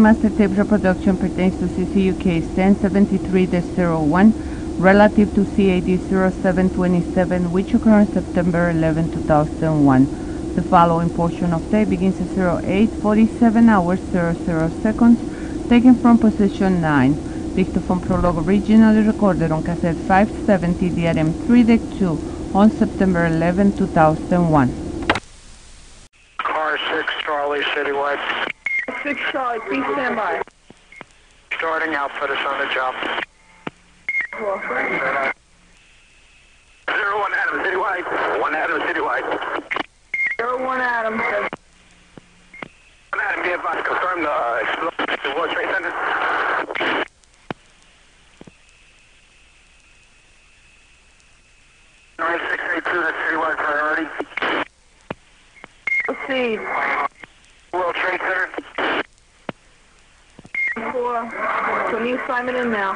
Master tape reproduction pertains to CCUK 1073-01 relative to CAD 0727, which occurred on September 11, 2001. The following portion of tape begins at 08:47 hours 00 seconds, taken from position 9. Dictaphone prologue originally recorded on cassette 570 DRM 3-2 on September 11, 2001. Car 6 Charlie, Citywide. 6 Charlie, please stand by. Starting output is on the job. 01 Adam, Citywide. 1 Adam, Citywide. 01 Adam. 1 Adam, be advised, confirm the explosion at the World Trade Center. 9682 to Citywide priority. Proceed. World Trade Center. 4. Put the assignment in now.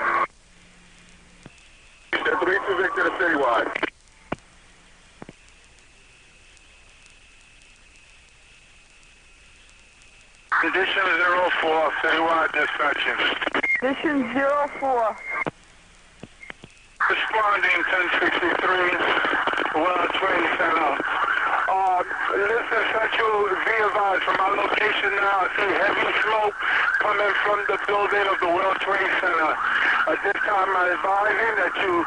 32 Victor to Citywide. Condition 04, Citywide dispatching. Condition 04. Responding 1063, World Trade Center. Listen, Central, be advised, from our location now, I see heavy smoke coming from the building of the World Trade Center. At this time, I'm advising that you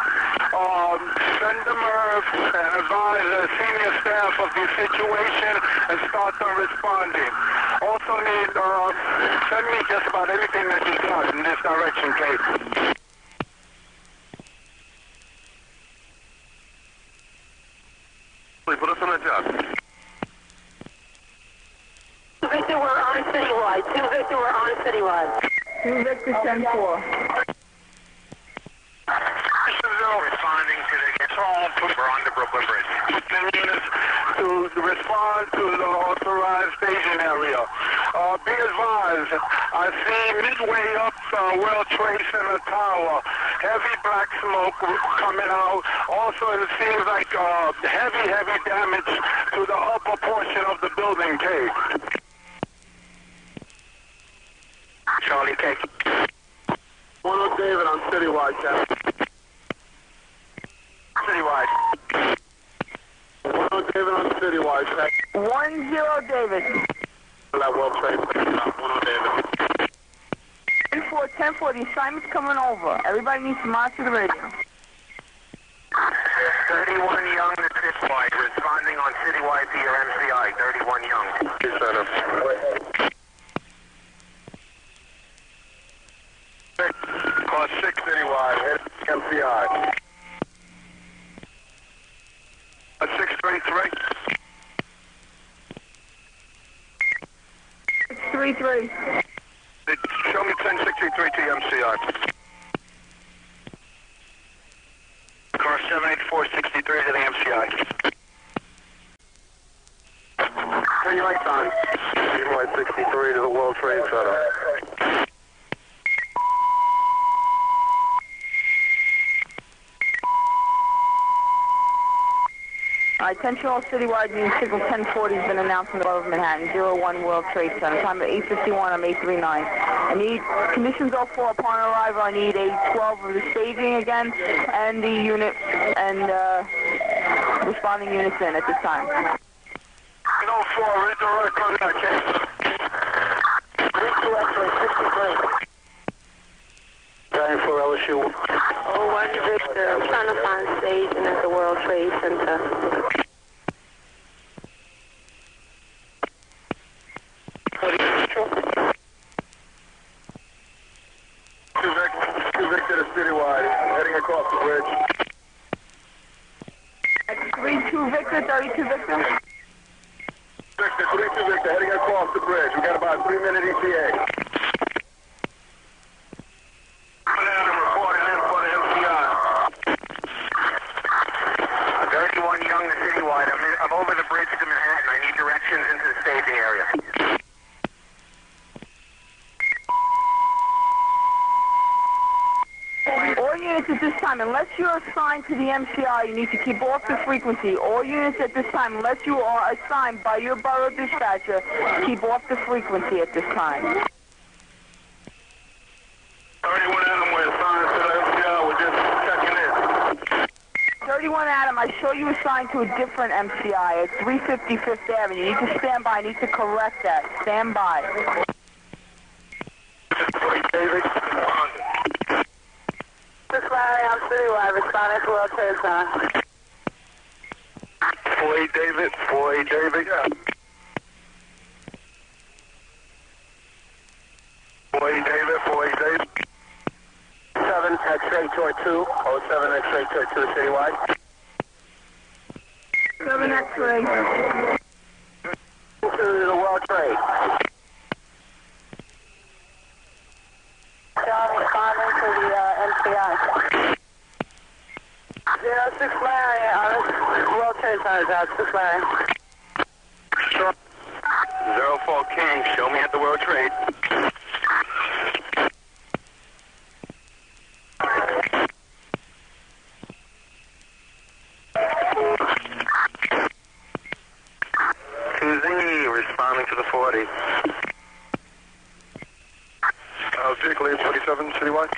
send the MRF and advise the senior staff of the situation and start them responding. Also need, send me just about anything that you got in this direction, Kate. Please put us on the job. 2 Victor, we're on Citywide. 2 Victor, we're on Citywide. 2 Victor, 10-4. Responding to the control, we're on the Brooklyn Bridge. 10 units to respond to the authorized staging area. Be advised, I see midway up World Trade Center Tower, heavy black smoke coming out. Also, it seems like heavy damage to the upper portion of the building, K. Charlie K. 1 David on Citywide, Captain. Citywide. 1 David on Citywide, Captain. 10 David. That World Trade Center, 1 David. 10-4, the assignment's coming over. Everybody needs to monitor the radio. 31 Young to Citywide, responding on Citywide to your MCI, 31 Young. Center. Call 6 Citywide, head MCI. 633. 633. Show me 1063 to MCI. Car 78463 to the MCI. Turn your lights on. 63 to the World Trade Center. Attention all Citywide, unit signal 1040 has been announced in the borough of Manhattan, 01 World Trade Center. Time at 8:51, I'm 839. I need conditions 04 upon arrival. I need a 12 of the staging again, and the unit and responding units in at this time. 04, redirect on that case. 32 X-ray, 63. Going for LSU. 01 Victor, I'm trying to find staging at the World Trade Center. Two Victor to Citywide, heading across the bridge. 32 Victor, 32 Victor. Victor, 32 Victor, heading across the bridge. We got about a 3-minute ETA. 31 Young to Citywide. I'm over the bridge to Manhattan. I need directions into the staging area. All units at this time, unless you're assigned to the MCI, you need to keep off the frequency. All units at this time, unless you are assigned by your borough dispatcher, keep off the frequency at this time. 31 Adam, we're assigned to the MCI. We're just checking in. 31 Adam, I saw you assigned to a different MCI at 350 Fifth Avenue. You need to stand by. I need to correct that. Stand by. David. This is Larry, I'm Citywide, responding to World Trade Center. 48 David, 48 David, yeah. 48 David, 48 David. 7 X-ray tour 2, 07 X-ray tour 2 Citywide. 7 X-ray. To the World Trade. John responding to the MCI. 06 Larry, World Trade Center, 06 Larry. Sure. 04 King, show me at the World Trade. Responding to the 40. Vehicle 827, Citywide.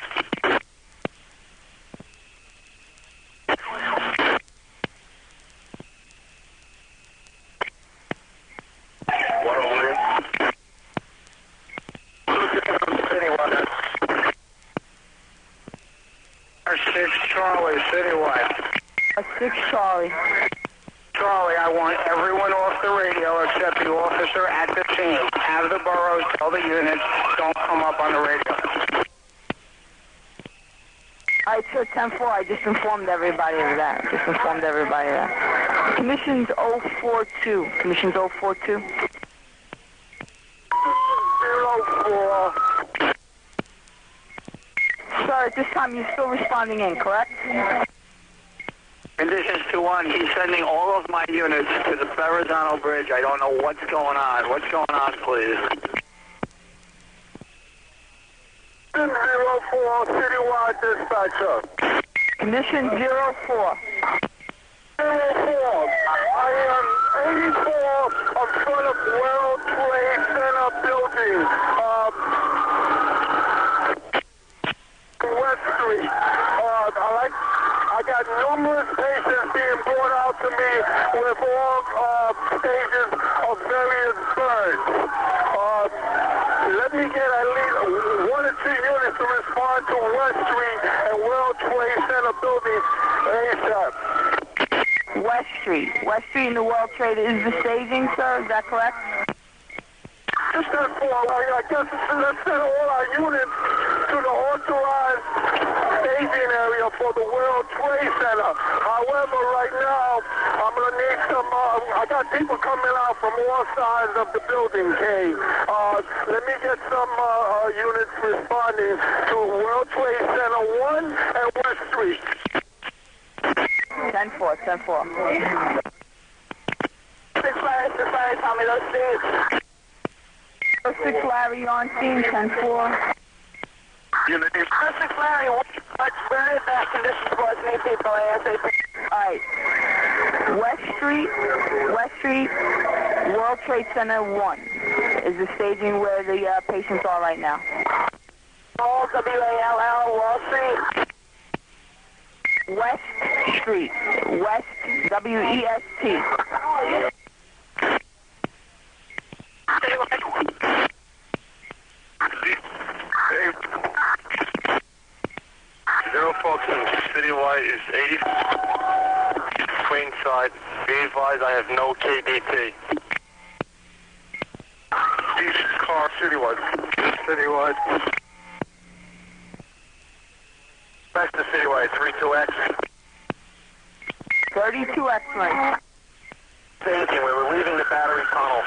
Citywide. 6 Charlie, Citywide. 6 Charlie. Charlie, I want everyone off the radio except the officer at the scene. Have the boroughs tell the units, don't come up on the radio. All right, sir, 10-4. I just informed everybody of that. Commissions 042. Commissions 042. 04. Sir, at this time you're still responding in, correct? Conditions 2-1, he's sending all of my units to the Verrazano Bridge. I don't know what's going on. What's going on, please? 04, Citywide dispatcher. Condition 04. 04. I am 84 in front of World Trade Center building. West Street. I got numerous patients being brought out to me with all stages of various burns. Let me get at least 1 or 2 units to respond to West Street and World Trade Center building ASAP. West Street in the World Trade is the staging, sir, is that correct? Just that for, I guess let's send all our units to the authorized staging area for the World Trade Center. However, right now, I'm going to need some, I got people coming out from all sides of the building, Kay. Let me get some units responding to World Trade Center 1 and West Street. 10-4. 6 Larry, tell me those dates. 6 Larry on scene, 10-4. Unit 6 Larry, where is that condition for us need people ASAP? Alright. West Street, World Trade Center 1 is the staging where the patients are right now. Wall, W-A-L-L, Wall Street. West Street, West, W-E-S-T. 014, Citywide is 80. Queenside. Be advised, I have no KDT. East car, Citywide. Citywide. Back to Citywide, 32X. 32X, right. Staging, we're leaving the battery tunnel.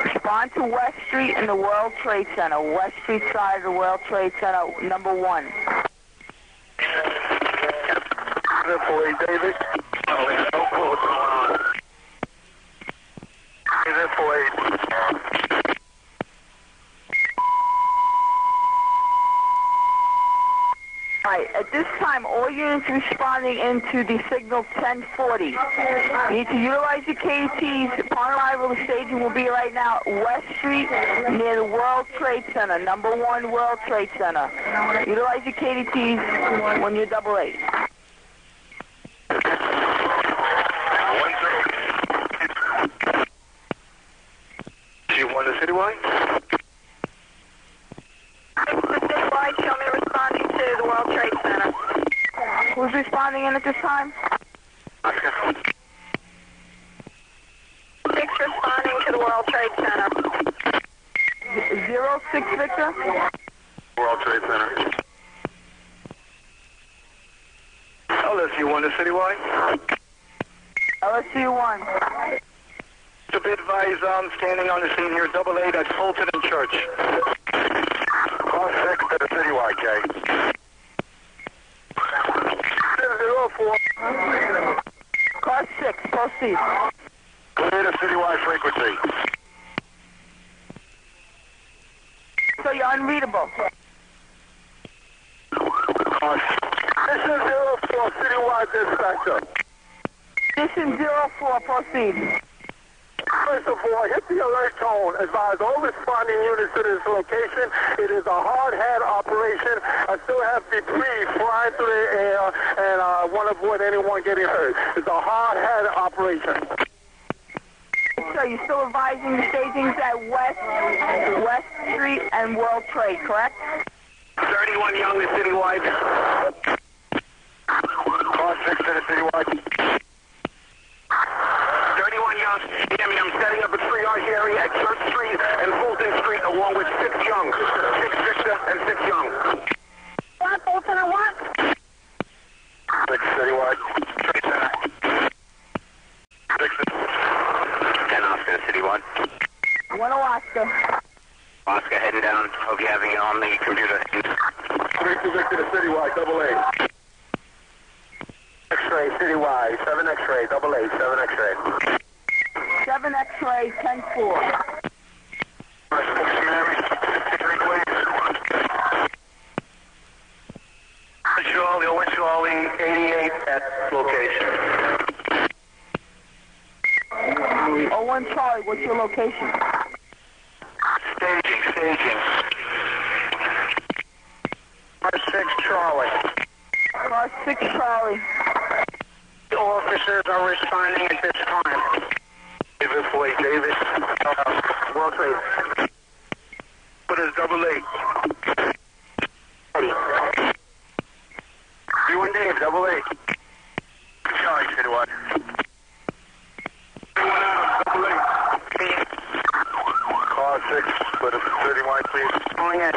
Respond to West Street in the World Trade Center. West Street side of the World Trade Center, number 1. 48 David. No clue what's going on. 48. Alright, at this time, all all units responding into the signal 1040. You need to utilize your KTs. Upon arrival, the staging will be right now at West Street near the World Trade Center, number 1 World Trade Center. Utilize your KTs when you're double 8. You want the Citywide? Citywide, show me responding to the World Trade Center. Who's responding in at this time? 6 responding to the World Trade Center. 06 Victor? World Trade Center. LSU 1 to Citywide. LSU 1. To be advised, I'm standing on the scene here, double A, that's Fulton and Church. Call 6 to the Citywide, Jay. 04. Car 6, proceed. Clear the Citywide frequency. So you're unreadable. This is 04, Citywide dispatcher. Position 04, proceed. First of all, hit the alert tone. Advise all responding units to this location. It is a hard hat operation. I still have debris flying through the air, and I want to avoid anyone getting hurt. It's a hard hat operation. So you're still advising the stagings at West Street and World Trade, correct? 31 Young to Citywide. Car 6 to the Citywide. 31 Young, I'm setting up a triage area at Church Street and Fulton Street along with 6 Young. 6 Victor and 6 Young. What, Fulton or what? 6 Citywide. Trade Center. 6 10 Oscar to Citywide. 1 Oscar. Oscar heading down. Hope you're having it on the computer. 3 Victor to Citywide, double A. X-ray, Citywide, 7 X-ray, double A, 7 X-ray. 7 X-ray, 10-4. Charlie, 88 at location. 01 Charlie, what's your location? Staging. Car 6 Charlie. Car 6 Charlie. The officers are responding at this time. David Floyd, David. World Trade. What is double A? You and Dave, double A. Charlie, Citywide. Double A. Car 6, for the 31, please. Going in.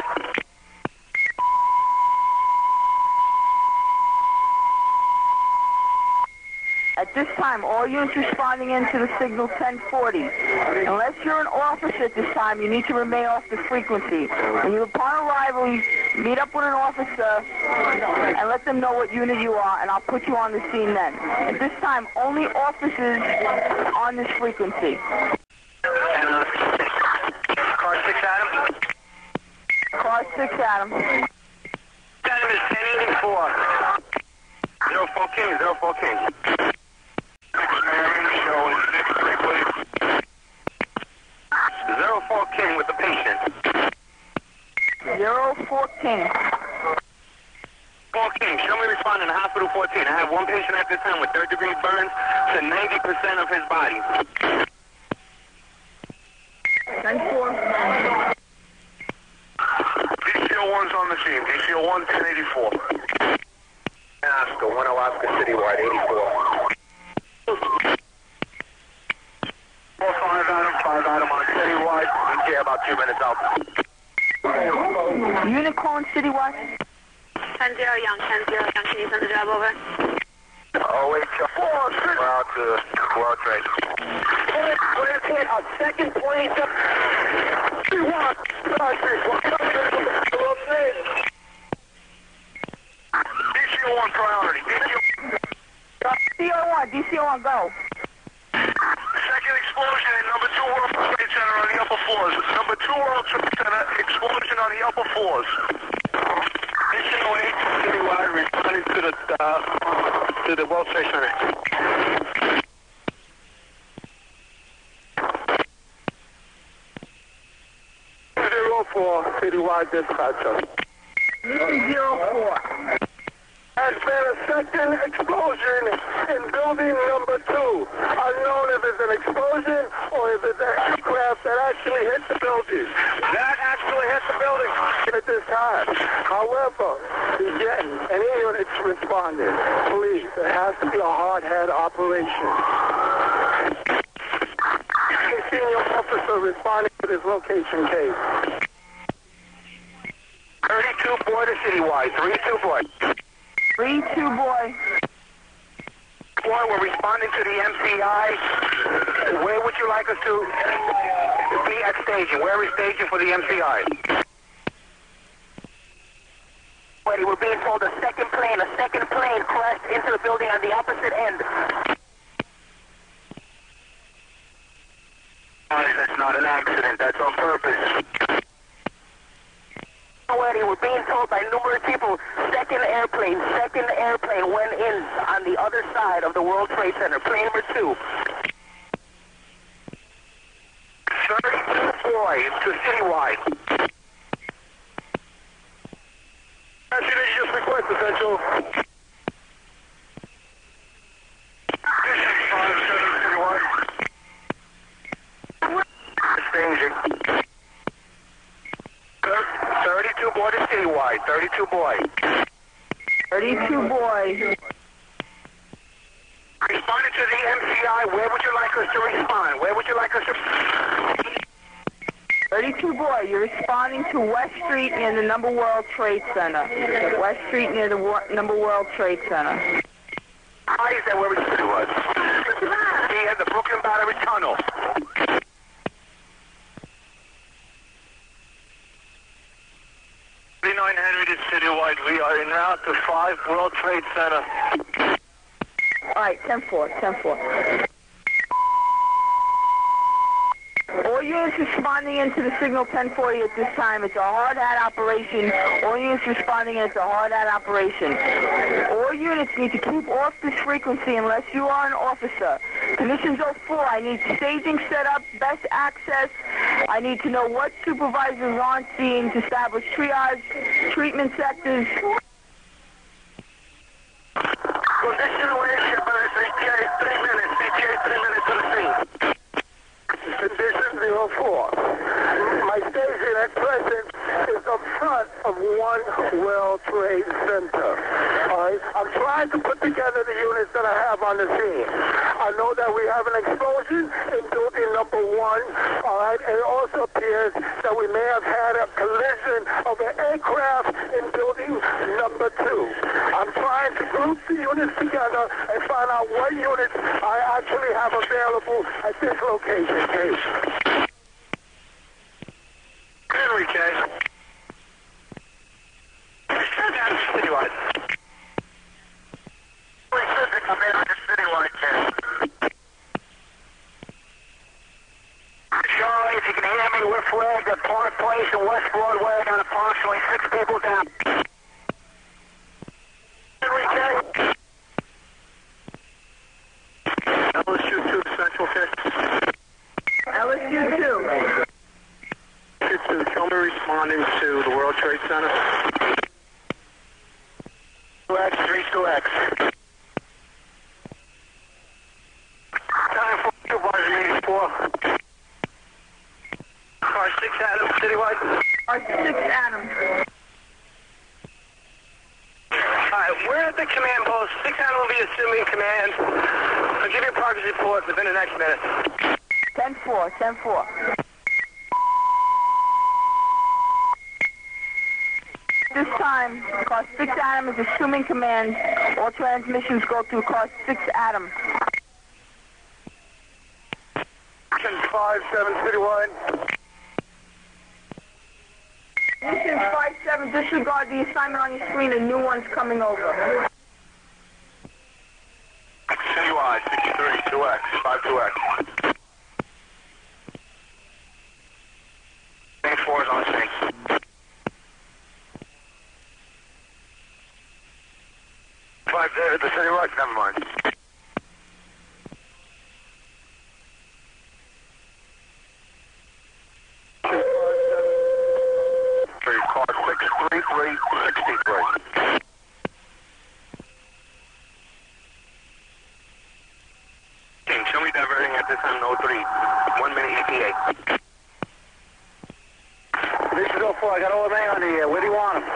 At this time, all units responding into the signal 1040. Unless you're an officer at this time, you need to remain off the frequency. When you, upon arrival, you meet up with an officer and let them know what unit you are, and I'll put you on the scene then. At this time, only officers on this frequency. Car 6 Adam. Car 6 Adam. Adam is 1084. 04 King, 04 King. 6 Mary, showing 6-3, please. 04 King with the patient. 04 King. 4 King, show me responding to hospital 14. I have one patient at this time with 3rd-degree burns to 90% of his body. 10-4. DCO1's on the scene. DCO1, 1084. Oscar, 10 Oscar Citywide, 84. 5 Adam on Citywide. ETA about 2 minutes out. Unit calling Citywide. 10-0 Young, 10-0 Young. Can you send the job over? Oh, wait, 4, 6. Out to World Trade. Let's hit a second place up. 3-1. DCO1 priority. DCO1, go. Second explosion in number 2 World Trade Center on the upper floors. Number 2 World Trade Center, explosion on the upper floors. Additional 8 Citywide responding to the World Trade Center. 04 Citywide dispatcher. 04. Has been a second explosion in building number 2. Unknown if it's an explosion or if it's an aircraft that actually hit the building. That actually hit the building at this time. However, again, any units responded. Please, it has to be a hard head operation. Senior officer responding to this location case. 32 boy to Citywide. 32 boy. 32 boy. Boy, we're responding to the MCI. Where would you like us to be at staging? Where is staging for the MCI? Wait, we're being told a second plane crashed into the building on the opposite end. That's not an accident. That's on purpose. We're being told by numerous people, second airplane went in on the other side of the World Trade Center. Plane number 2. 32 boy to Citywide. Actually, you just request essential. This is 57 Citywide. Staging. 32 boy to Citywide. 32 boy. 32 boy. Responding to the MCI, where would you like us to respond? Where would you like us to... 32 boy, you're responding to West Street near the Number World Trade Center. West Street near the Number World Trade Center. How is that where we was? He had the Brooklyn Battery Tunnel. 39 Henry to Citywide. We are en route to 5 World Trade Center. All right, 10-4, 10-4. All units responding into the signal 1040 at this time. It's a hard hat operation. All units responding in, it's a hard hat operation. All units need to keep off this frequency unless you are an officer. Conditions 04, I need staging set up, best access. I need to know what supervisors are on scene to establish triage, treatment sectors. Position away, CTA 3 minutes. CTA 3 minutes to the scene. Condition 04. My station at present is up front of One World Trade Center. All right? I'm trying to put together the units that I have on the scene. I know that we have an explosion in building number 1. All right? And it also appears that we may have had a collision of an aircraft in building number 2. I'm trying to group the units together and find out what units I actually have available at this location. Henry K. Citywide. I'm in on the Citywide, K. Charlie, if you can hear me, we're flagged at Park Place and West Broadway on approximately 6 people down. Henry K. LSU 2 Central K. LSU 2. Show me responding to the World Trade Center. 2X, 32X. Time for supervisor 84. Car 6 Adam, Citywide. Car 6 Adam. Alright, we're at the command post. 6 Adam will be assuming command. I'll give you a progress report within the next minute. 10-4, 10-4. This time, car 6 Adam is assuming command. All transmissions go through car 6 Adam. 57 Citywide. Mission 5-7, disregard the assignment on your screen. A new one's coming over. Citywide, 63, 2X, 52X. Thing 4 is on scene. 63. Team, show me diverting at this time, 03. 1 minute ETA. This is 04. I got all the men on the air. Where do you want them?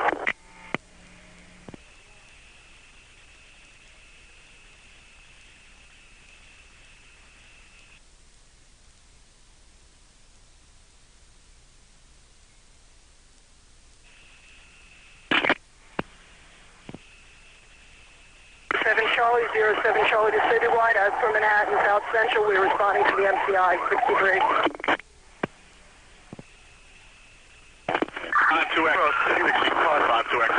Charlie, 07 Charlie to Citywide, as per Manhattan, South Central, we're responding to the MCI 63. 2X, 2X.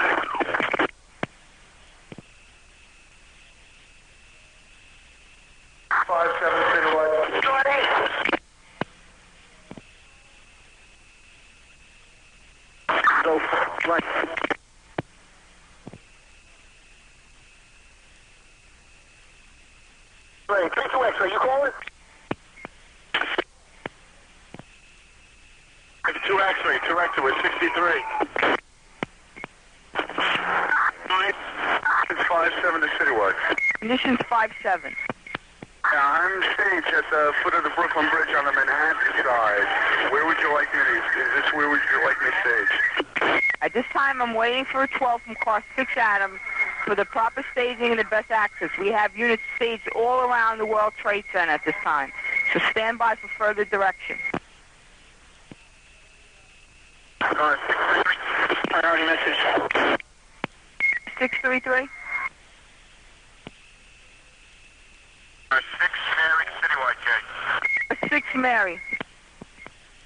57 Citywide. Go right. Right, 2X, are you calling? It's 2 X-ray, 2 X-ray, we're 63. 9, it's 57 to Citywide. Conditions 5-7. Yeah, I'm staged at the foot of the Brooklyn Bridge on the Manhattan side. Where would you like me to, is this where would you like me staged? At this time, I'm waiting for a 12 from car 6 Adam for the proper staging and the best access. We have units staged all around the World Trade Center at this time, so stand by for further direction. Priority message. 633? 6 Mary Citywide, Jay. 6 Mary.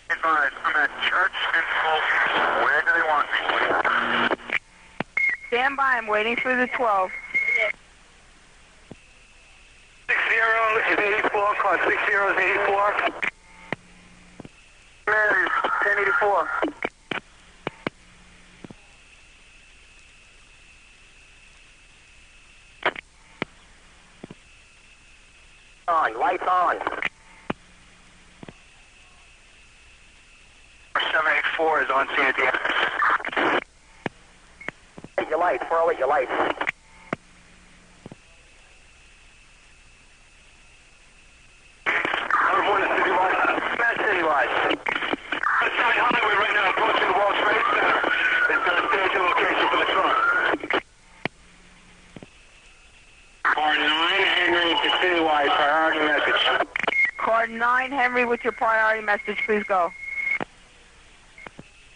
Advise, I'm at Church and Fulton. Where do they want me? Stand by, I'm waiting for the 12. 60 is 84, car 60 is 84. Mary, 1084. On, lights on. 784 is on Santiago. Hit your lights, 408 your lights. Citywide. Outside highway right now, approaching the World Trade Center. It's got a staging location for the truck. Car 9, Henry to Citywide, priority message. Car 9 Henry with your priority message, please go.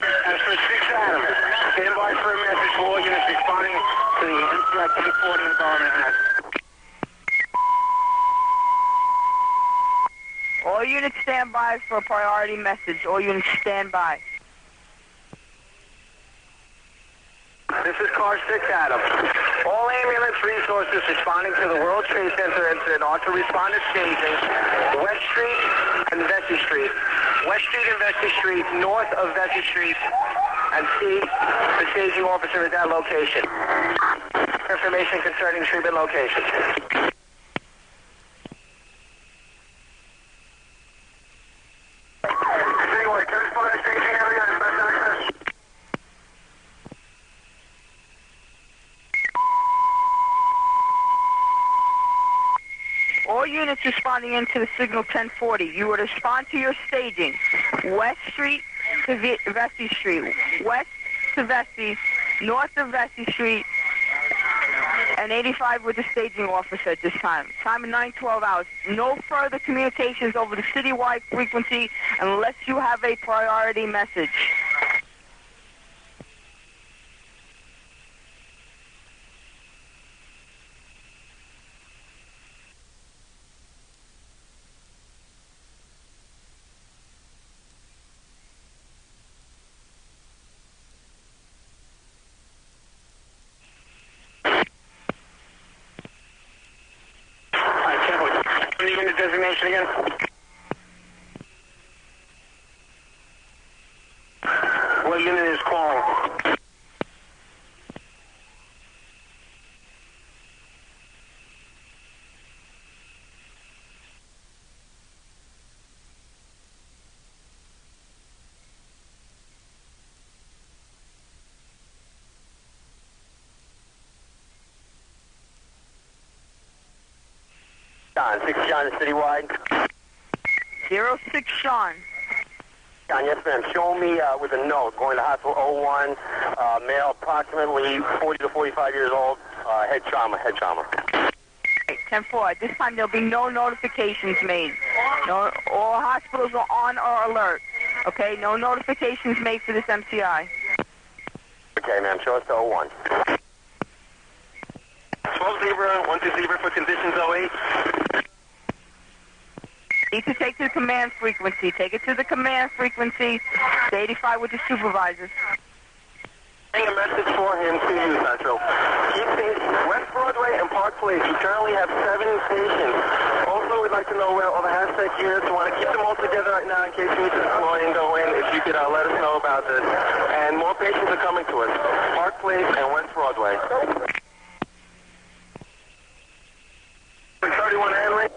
As for 6 Adam, stand by for a message for all units responding to the MCI 1040 environment hazard. All units stand by for a priority message. All units stand by. This is car 6 Adam. All ambulance resources responding to the World Trade Center incident are to respond to staging West Street and Vesey Street. West Street and Vesey Street, north of Vesey Street, and see the staging officer at that location. Information concerning treatment locations. Anyway, can we find the staging area and best access? All units responding into the signal 1040. You would respond to your staging. West Street to Vesey Street. West to Vesey, north of Vesey Street, and 85 with the staging officer at this time. Time of 9:12 hours. No further communications over the citywide frequency unless you have a priority message. Leaving the designation again. What unit is calling? John, 6 John, Citywide. 06 Sean. John, yes, ma'am. Show me with a note going to hospital 01, male, approximately 40 to 45 years old, head trauma. Okay, 10-4. At this time, there'll be no notifications made. No, all hospitals are on or alert. Okay, no notifications made for this MCI. Okay, ma'am. Show us to 01. 12 Zebra, 12 Zebra for conditions 08. Need to take to the command frequency. Take it to the command frequency. Stay 85 with the supervisors. A message for him to you, Central. Keep things West Broadway and Park Place. We currently have 7 stations. Also, we'd like to know where all the hashtag units. We want to keep them all together right now in case we need to deploy and go in. If you could let us know about this. And more patients are coming to us. Park Place and West Broadway. 31 Henry.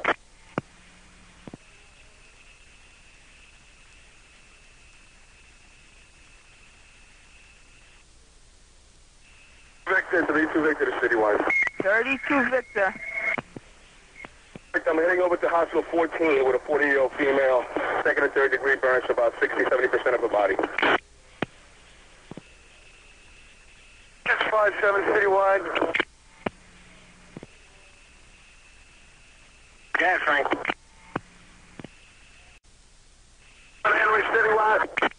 Victor, 32 Victor to Citywide. 32 Victor. I'm heading over to hospital 14 with a 40-year-old female, second and third degree burns to about 60-70% of her body. 657 Citywide. Yeah, Frank. Henry Citywide.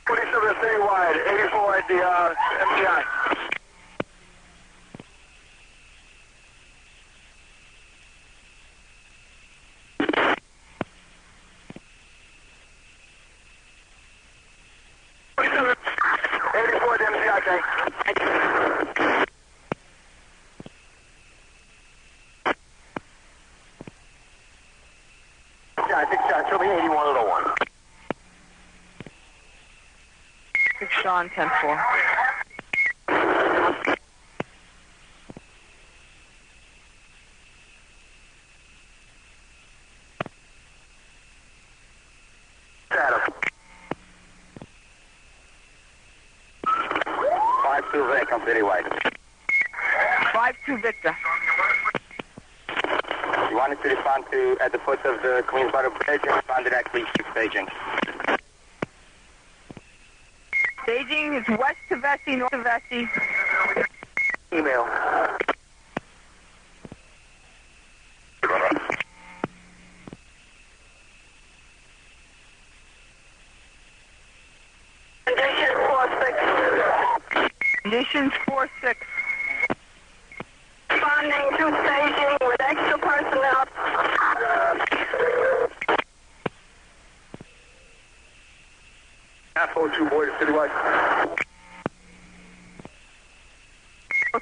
47 Citywide, 84 at the MCI. Sean, 10-4. Adam. 5-2 Vic, I'm Citywide. 5-2 Victor. You wanted to respond to at the foot of the Queens Butter Bridge and respond directly to staging. Staging is west to Vesey, north to Vesey. Email. Conditions 4-6. Conditions 4-6. Responding to staging with extra personnel. Half 02 boy to Citywide.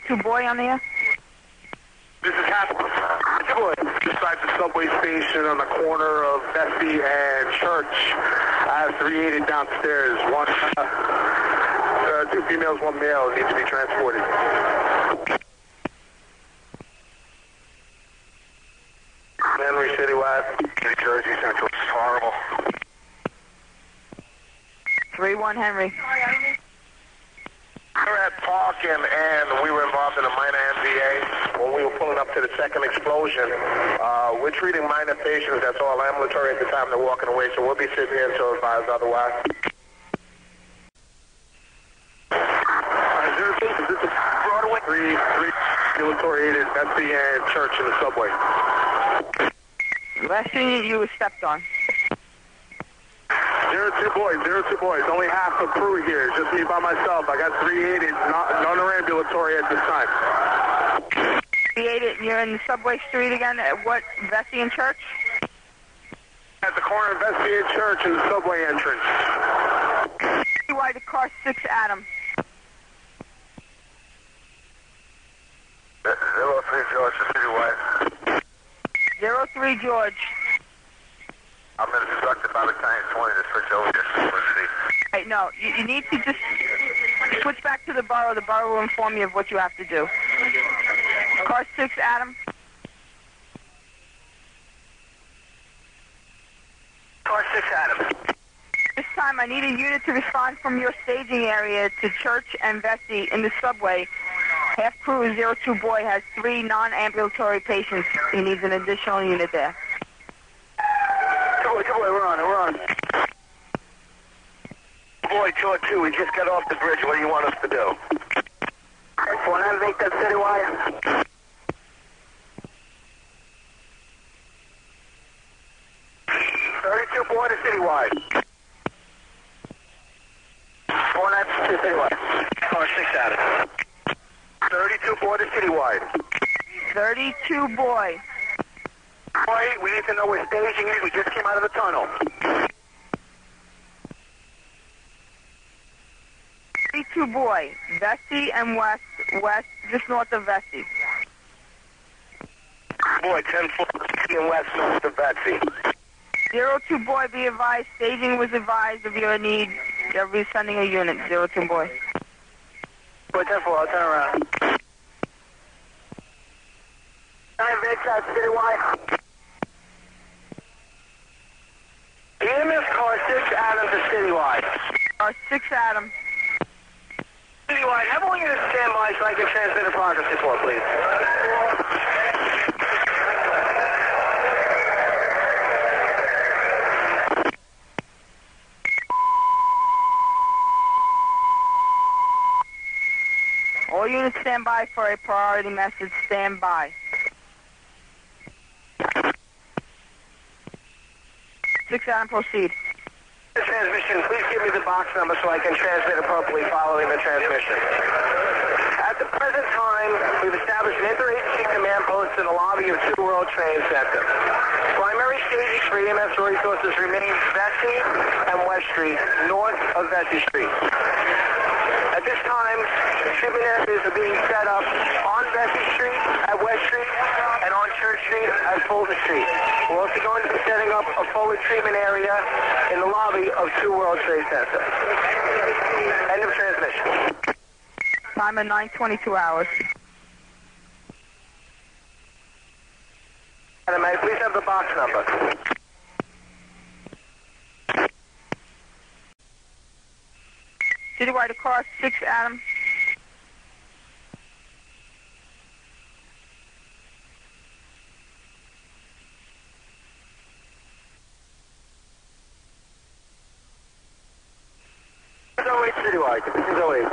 02 boy on the air. This is half boy. Beside the subway station on the corner of Vesey and Church. I have 380 downstairs. One, 2 females, 1 male need to be transported. Henry Citywide, New Jersey Central. It's horrible. 3-1 Henry. We were at Parkin and we were involved in a minor MVA. When we were pulling up to the second explosion, we're treating minor patients. That's all ambulatory at the time they're walking away, so we'll be sitting here until advised otherwise. Is this a Broadway? 3 ambulatory aided Vesey and Church in the subway. Last thing you were stepped on. 02 boys. Only half the crew here. Just me by myself. I got 380, non-ambulatory at this time. 380, you're in the subway street again at what, Vesey and Church? At the corner of Vesey and Church in the subway entrance. Citywide to car 6 Adam. 03 George to Citywide. 03 George. I'm instructed by the Lieutenant 20 to switch over to simplicity. Hey, no, you need to just switch back to the borough. The borough will inform you of what you have to do. Car 6, Adam. Car 6, Adam. This time I need a unit to respond from your staging area to Church and Vesey in the subway Half crew 02 boy has 3 non-ambulatory patients. He needs an additional unit there. Two boy, we're on. Boy, 202, we just got off the bridge. What do you want us to do? Want to make that Citywide? 32 boy to Citywide. 492 Citywide. Car 6 out of 32 boy to Citywide. 32 boy. Boy, we need to know where staging is. We just came out of the tunnel. 32 boy. Vesey and west, just north of Vesey. Boy, 10-4 and west north of Betsy. 02 boy, be advised. Staging was advised of your need. They're resending a unit. 02 boy. Boy, 10-4, I'll turn around. 9 Vicks out Citywide. EMS car 6 Adam to Citywide. 6 Adam. Citywide, have all units stand by so I can transmit a progress report, please. All units stand by for a priority message. Stand by. 6 Adam, proceed. Transmission, please give me the box number so I can transmit appropriately following the transmission. At the present time, we've established an interagency command post in the lobby of 2 World Trade Center. Primary staging for EMS resources remains Vesey and West Street, north of Vesey Street. At this time, treatment areas are being set up on Vesey Street, at West Street, and on Church Street at Fulton Street. We're also going to be setting up a forward treatment area in the lobby of 2 World Trade Center. End of transmission. Time of 9:22 hours. Adam, may I please have the box number? Citywide car 6 Adam. Citywide, conditions 08.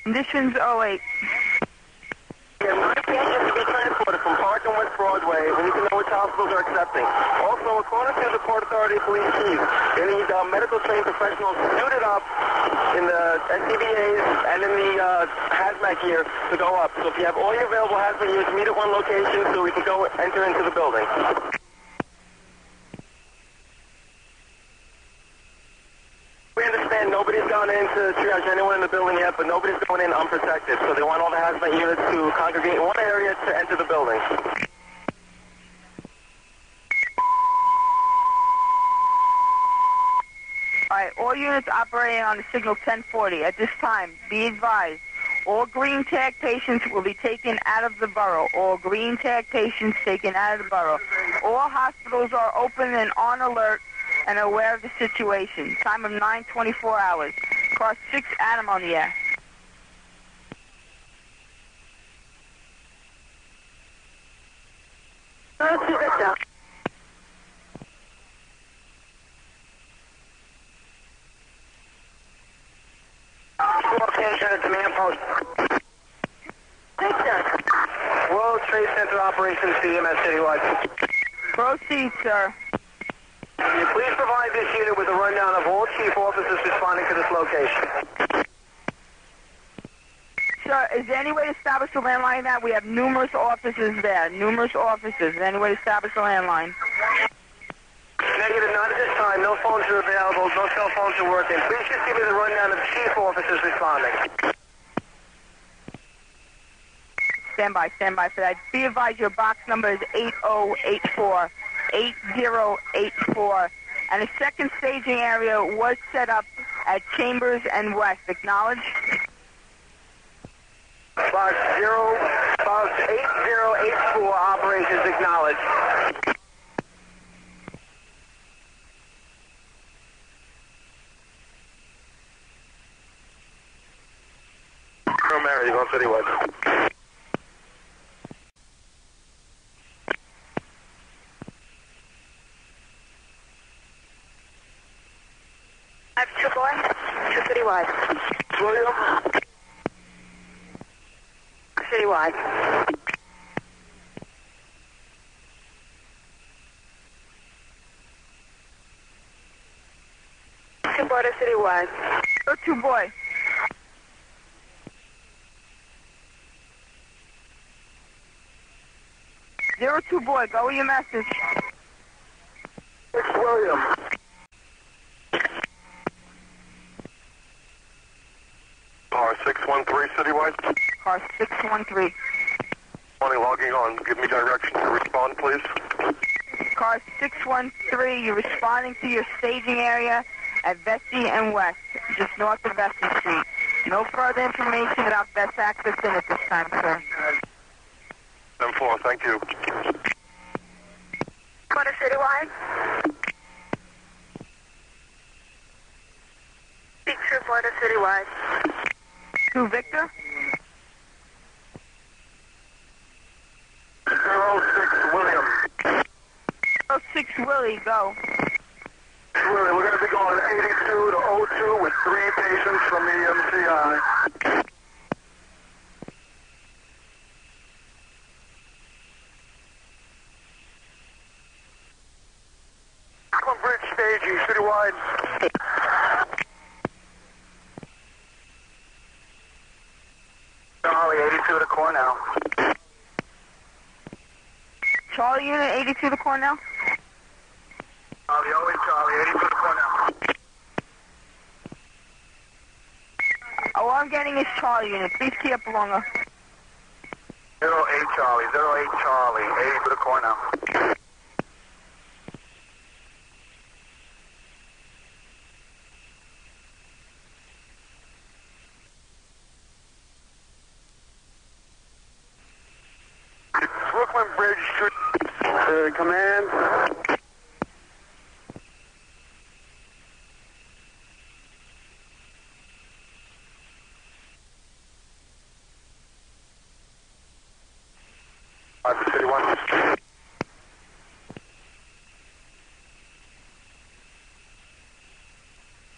Conditions 08. We have 9 patients to be transported from Park and West Broadway. We need to know which hospitals are accepting. Also, according to the Port Authority Police Chief, they need medical trained professionals suited up in the SCBAs and in the hazmat gear to go up. So if you have all your available hazmat gear, meet at one location so we can go enter into the building. We understand nobody's gone in to triage anyone in the building yet, but nobody's going in unprotected. So they want all the hazmat units to congregate in one area to enter the building. All right, all units operating on the signal 1040. At this time, be advised, all green tag patients will be taken out of the borough. All green tag patients taken out of the borough. All hospitals are open and on alert and aware of the situation. Time of 9:24 hours. Car 6 Adam on the air. Location at command post. World Trade Center operations CMS Citywide. Proceed, sir. Can you please provide this unit with a rundown of all chief officers responding to this location? Sir, is there any way to establish a landline in that? We have numerous offices there. Numerous offices. Is there any way to establish a landline? Negative, not at this time. No phones are available. No cell phones are working. Please just give me the rundown of chief officers responding. Stand by for that. Be advised your box number is 8084. 8084. And a second staging area was set up at Chambers and West. Acknowledge. Box 8084 operations acknowledged. Mary, you going Citywide. Citywide. William? Citywide. Border Citywide. 02 boy. 02 boy, go with your message. 6 William. Car 613 Citywide. Car 613. Only logging on. Give me directions to respond, please. Car 613, you're responding to your staging area at Vesey and West, just north of Vesey Street. No further information about best access in at this time, sir. 10-4, thank you. Border Citywide. Speak to Border Citywide. 2 Victor. 06 William. 06 Willie, go. Willie, we're going to be going 82 to 02 with 3 patients from EMCI. Bridge staging, Citywide. Charlie, 82 to Cornell. Charlie unit, 82 to Cornell. Charlie, always Charlie, 82 to Cornell. All I'm getting is Charlie unit. Please keep up longer. 08 Charlie, 08 Charlie, 82 to Cornell. Brooklyn Bridge, command. Citywide.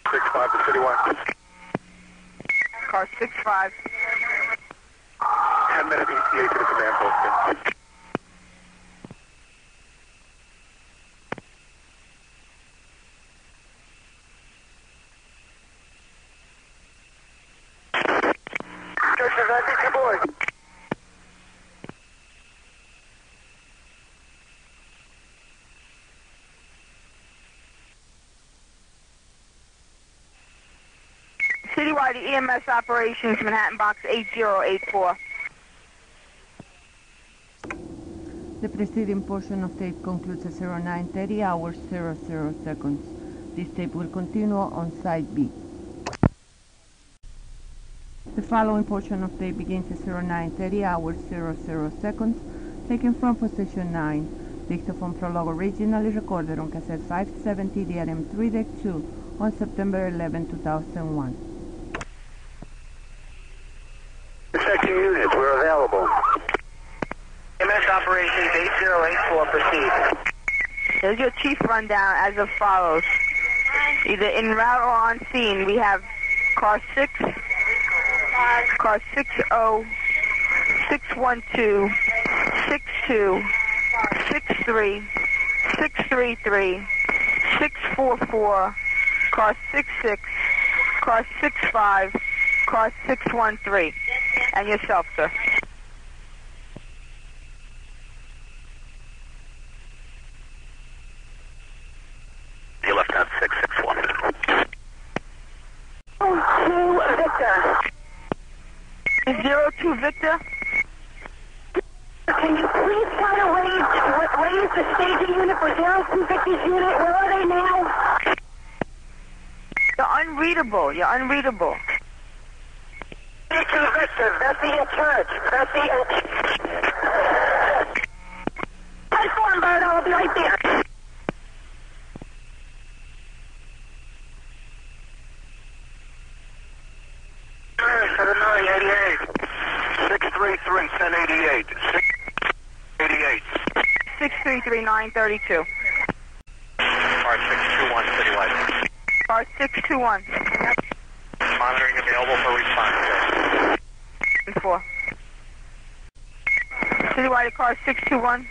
6-5 to Citywide. Car 65. 10 minute ETA to the command post. Joseph, that's it, boy. Citywide EMS operations, Manhattan Box 8084. The preceding portion of tape concludes at 09:30 hours 00 seconds. This tape will continue on side B. The following portion of tape begins at 09:30 hours 00 seconds, taken from position 9. Dictaphone prologue originally recorded on cassette 570 DRM3 Deck 2 on September 11, 2001. Second units, we're available. EMS operations 8084, proceed. Here's your chief rundown as of follows. Either en route or on scene, we have car 6, car 60, 612, 62, 63, 633, 644, car 66, car 65, car 613. And yourself, sir. You left out 661. 02 Victor. 02 Victor. Can you please try to raise the staging unit for 02 Victor's unit? Where are they now? You're unreadable. You're unreadable. 82 Victor, Vesey at Church. Vesey at... Head for him, Bird. I'll be right there. Seven 88. 633, 1088. 688. 633-932. Car 621, Citywide. Car 621. Car monitoring available for response. 4. Citywide car 621.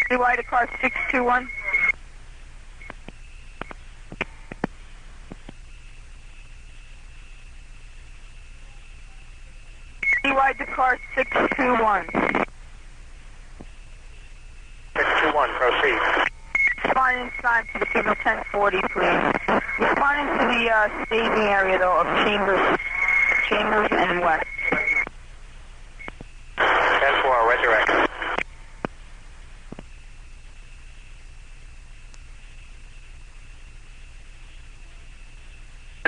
Citywide car 621. Citywide to car 621. 621, proceed. Responding sign to the signal 1040, please. Responding to the staging area, though, of Chambers and West. 10-4, red direct.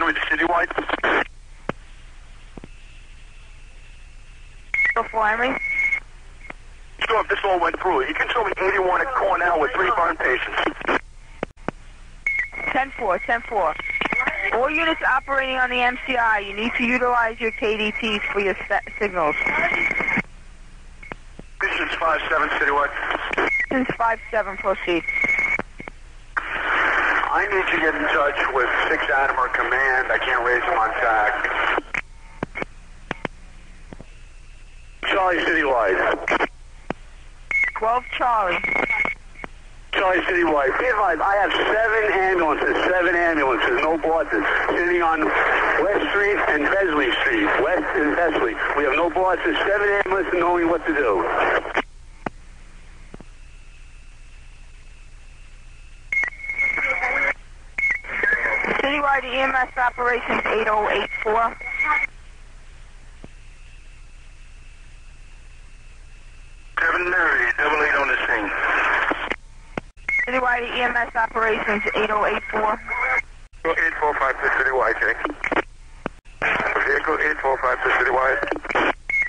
With Citywide. 04 Henry. Sure, if this all went through, you can show me 81 at Cornell with 3 burn patients. 10-4, 10-4. All units operating on the MCI, you need to utilize your KDTs for your signals. Distance 5-7, Citywide. Distance 5-7, proceed. I need to get in touch with 6 Admiral Command. I can't raise them on TAC. Charlie Citywide. 12 Charlie. Charlie Citywide. Be advised, I have 7 ambulances, no bosses, sitting on West Street and Besley Street. West and Besley. We have no bosses, 7 ambulances knowing what to do. Citywide EMS operations 8084. Double eight on the scene. Citywide EMS operations 8084. 845 to Citywide, Jake. Vehicle 845 to Citywide.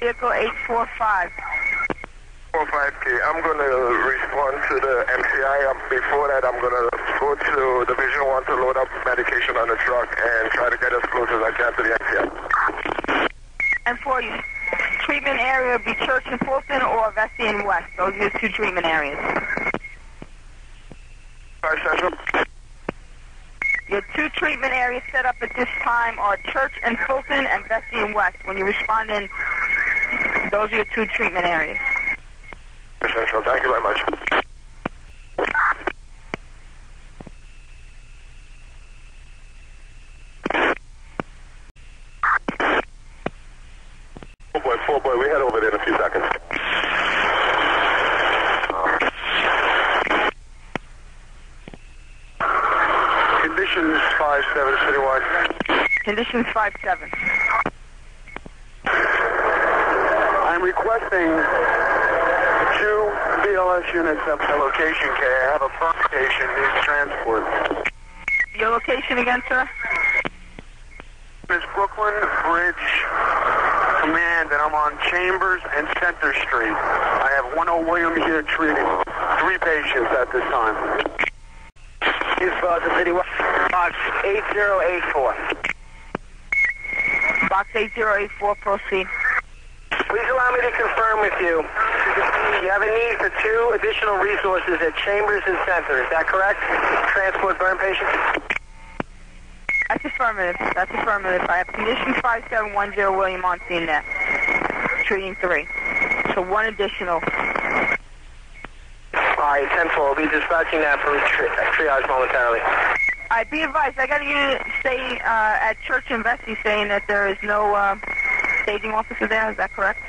Vehicle 845. 45K. I'm going to respond to the MCI. Before that, I'm going to go to Division 1 to load up medication on the truck and try to get as close as I can to the MCI. And for you, treatment area would be Church and Fulton or Vesey and West. Those are the 2 treatment areas. 5 Central. Your 2 treatment areas set up at this time are Church and Fulton and Vesey and West. When you respond in, those are your 2 treatment areas. Central, thank you very much. Four boy, we head over there in a few seconds. Conditions 5-7 Citywide. Conditions 5-7. I'm requesting 2 BLS units at my location, K. I have a burn station needs transport. Your location again, sir? It's Brooklyn Bridge Command, and I'm on Chambers and Center Street. I have 10 William here treating 3 patients at this time. He's the Citywide. Box 8084. Box 8084, proceed. Please allow me to confirm with you. You have a need for 2 additional resources at Chambers and Center. Is that correct? Transport burn patients? That's affirmative. That's affirmative. I have condition 5710 William on scene there. Treating 3. So 1 additional. Alright, 10-4. We'll be dispatching that for triage momentarily. Alright, be advised. I got a unit stay at Church and Vesey saying that there is no staging officer there. Is that correct?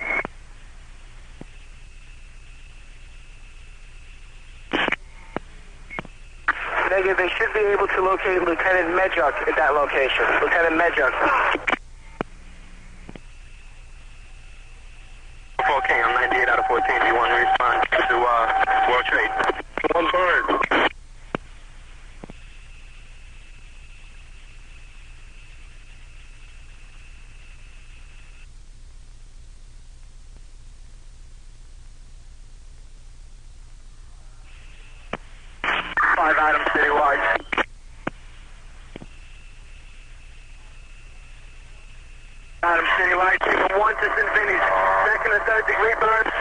Negative. They should be able to locate Lieutenant Medjuk at that location. Lieutenant Medjuk. Okay, I'm 98 out of 14. Do you want to respond to World Trade? 1 bird. Adam Citywide. Adam Citywide, taking 1 to St. Vinny's. 2nd and 3rd degree burns.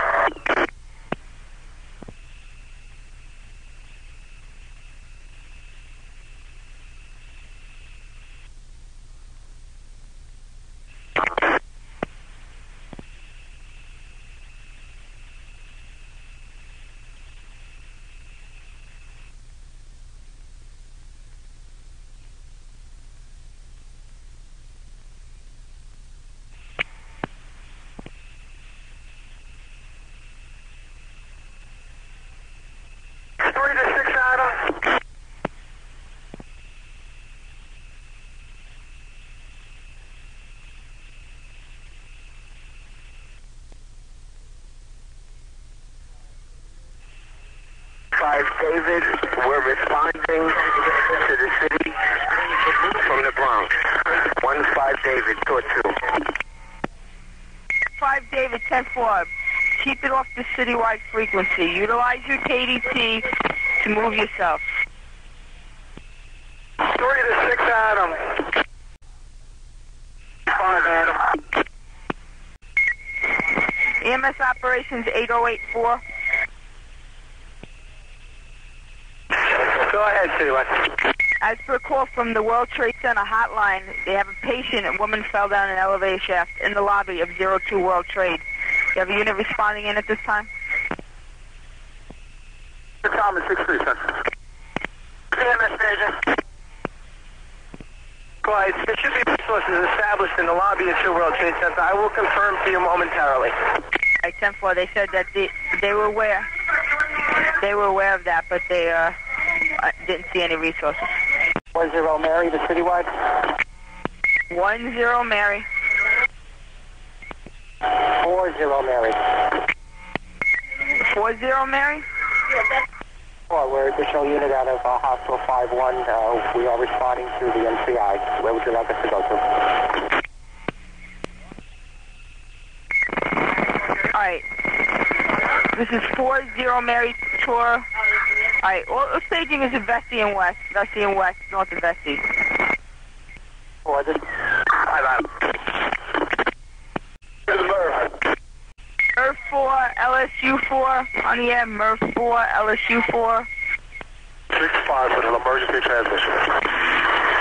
Bronx. 15 David, Tour 2. 5 David, 10-4. Keep it off the citywide frequency. Utilize your KDT to move yourself. 3 to 6 Adam. 5 Adam. EMS operations 8084. Go ahead, Citywide. As per a call from the World Trade Center hotline, they have a patient, a woman fell down an elevator shaft in the lobby of 02 World Trade. You have a unit responding in at this time? The time is 6-3, sir. EMS station. Go ahead. There should be resources established in the lobby of 2 World Trade Center. I will confirm for you momentarily. At 10-4, they said that they were aware. They were aware of that, but they didn't see any resources. 10 Mary, the Citywide. 10 Mary. 40 Mary. 40 Mary? Well, we're additional unit out of Hospital 5-1. We are responding to the NCI. Where would you like us to go to? Alright. This is 40 Mary Tour. Alright, all staging is in Vesey and West. Vesey and West, north of Vesey. Or this. MERV 4, LSU 4 on the air. MERV 4, LSU 4. 6-5 with an emergency transmission.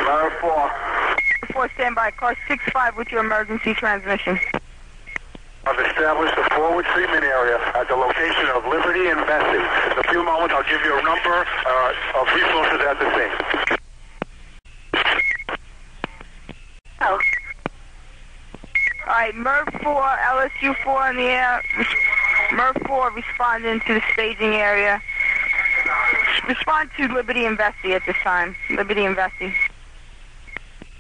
MERV 4. 4 standby. Car 6-5 with your emergency transmission. I've established a forward treatment area at the location of Liberty and Vesey. In a few moments, I'll give you a number of resources at the scene. Oh. Alright, MERV 4, LSU 4 in the air. MERV 4 responding to the staging area. Respond to Liberty and Vesey at this time. Liberty and Vesey.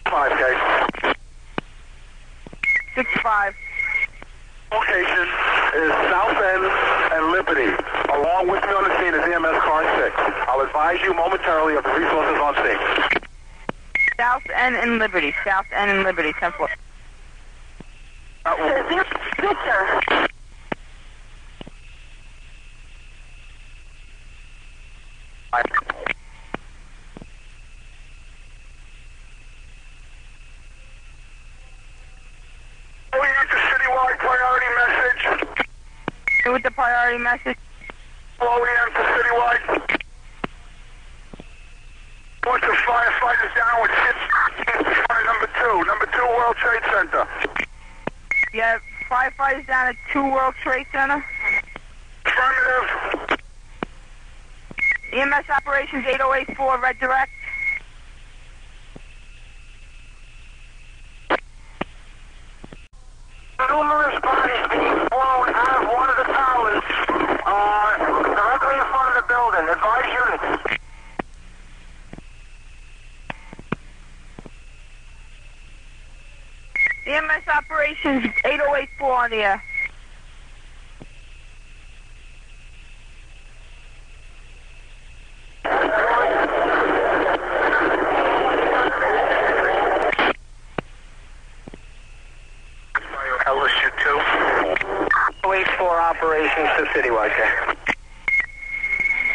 5K. 6-5. Location is South End and Liberty. Along with me on the scene is EMS Car 6. I'll advise you momentarily of the resources on scene. South End and Liberty. South End and Liberty. 10-4. Victor. OEM to Citywide priority message. With the priority message. OEM to Citywide. Bunch of firefighters down with shit in front of number 2 World Trade Center. Yeah, firefighters down at 2 World Trade Center. Affirmative. EMS operations 8084, red direct. Numerous bodies being blown out of one of the towers directly in front of the building. Advise units. EMS operations 8084 on the air. LSU 2. 084 operations to Citywide.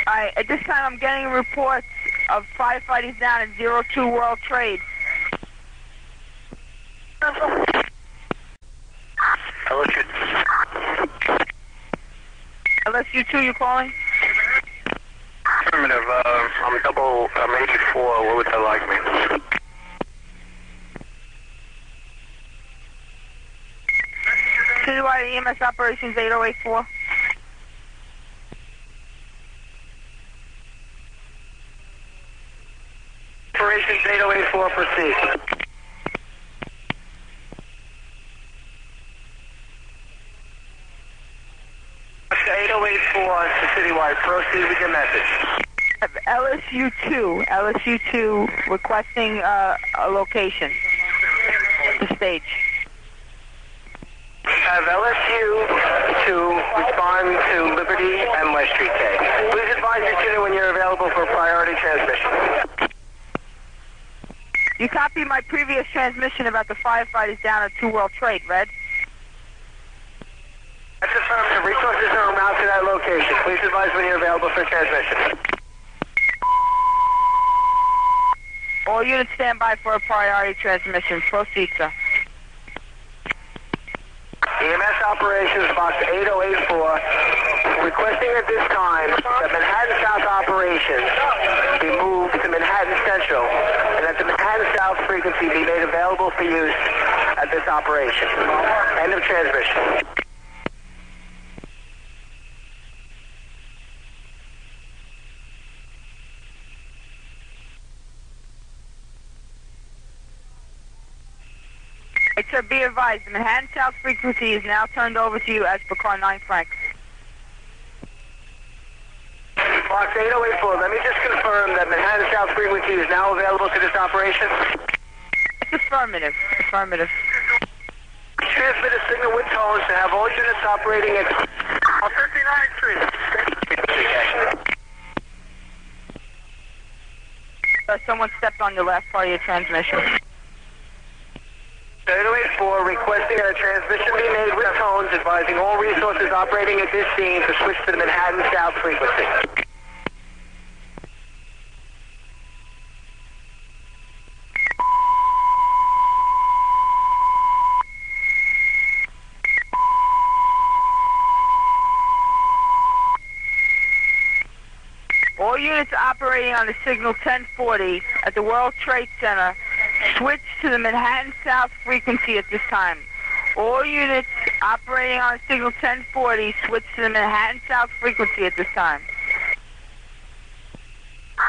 Alright, at this time I'm getting reports of firefighters down at 02 World Trade. LSU 2, you calling? Affirmative. I'm 84. What would they like me? Citywide EMS operations 8084. Operations 8084, proceed. To Citywide, proceed with your message. LSU 2 requesting a location to stage. Have LSU to respond to Liberty and West Street K. Please advise your unit when you're available for priority transmission. You copied my previous transmission about the firefighters down at 2 World Trade, Red? That's affirmative. Resources are en route to that location. Please advise when you're available for transmission. All units stand by for a priority transmission. Proceed, sir. EMS operations, box 8084, requesting at this time that Manhattan South operations be moved to Manhattan Central and that the Manhattan South frequency be made available for use at this operation. End of transmission. Right, sir, be advised, the Manhattan South frequency is now turned over to you as per car 9 Frank. Box 8084, let me just confirm that Manhattan South frequency is now available to this operation. It's affirmative. Affirmative. Transmit a signal with tones to have all units operating at 59th Street. Someone stepped on the last part of your transmission. 8084 requesting that a transmission be made with tones advising all resources operating at this scene to switch to the Manhattan South frequency. All units operating on the signal 1040 at the World Trade Center switch to the Manhattan South frequency at this time. All units operating on signal 1040 switch to the Manhattan South frequency at this time.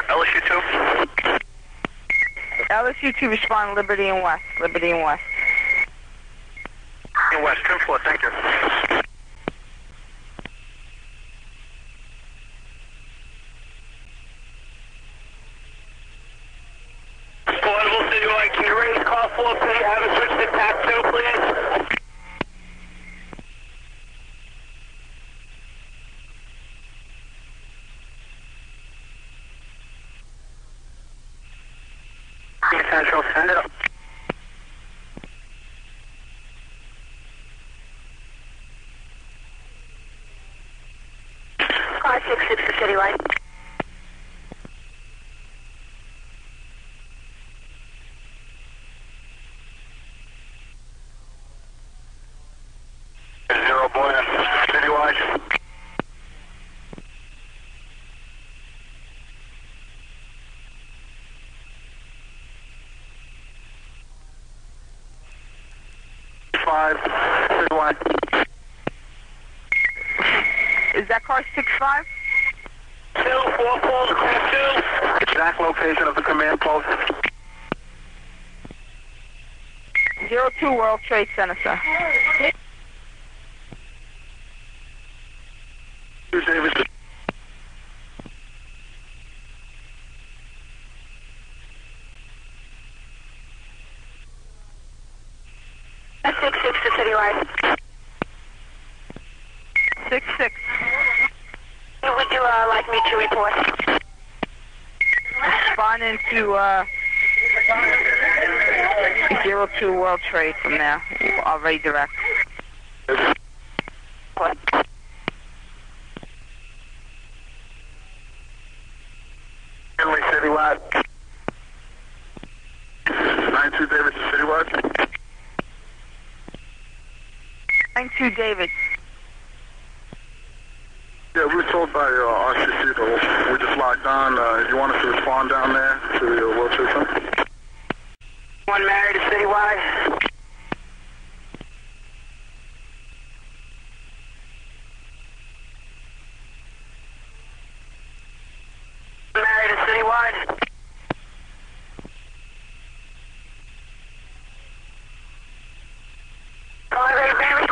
LSU 2. LSU 2 respond Liberty and West. Liberty and West. In West 10-4, thank you. Portable Citywide, can you raise call 4P? Have a switch to TAC 2, please. Central, send it up. Car 66 to Citywide. Zero boy, Citywide. Citywide. Is that car 65? 2-4 Falls, call 2. Exact location of the command post. 02 World Trade Center, sir. Davis. Car 66 to Citywide. 66. Would you like me to report? Responding to 02 World Trade from there. I'll redirect. What? Henley Citywide. 92 Davis is Citywide. 92 David. Yeah, we were told by RCC that we just locked on. You want us to respond down there to the World Trade Center? One married to Citywide. Married to Citywide. Call ready, baby.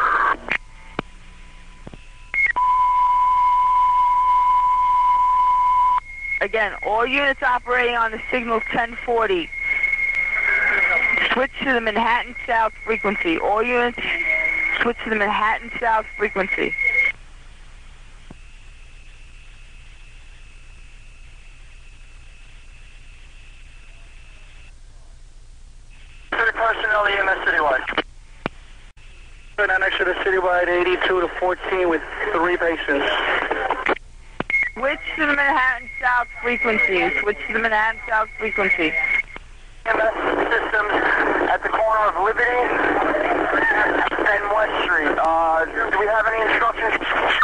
Again, all units operating on the signal 1040 switch to the Manhattan South frequency. All units switch to the Manhattan South frequency. Charlie EMS Citywide. Good, now next to the Citywide 82 to 14 with 3 patients. Which to the Manhattan South frequencies? Which to the Manhattan South frequency? EMS systems at the corner of Liberty and West Street. Do we have any instructions?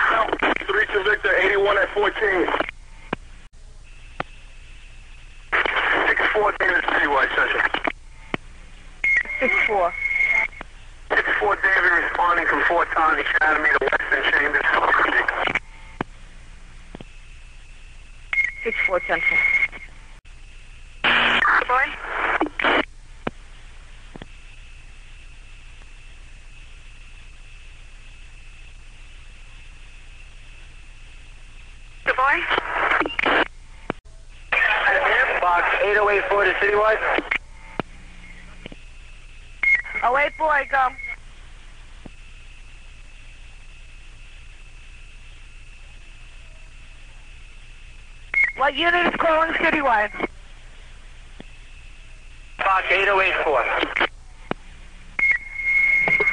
No. 3 to Victor, 81 at 14. 6-4 David Citywide Center. 6-4. 6-4 David responding from Fort Town Academy to Western Chambers. 6-4 Central. Good boy. Good boy. Box 8084 to Citywide. 084, go. What unit is calling Citywide? Box 8084.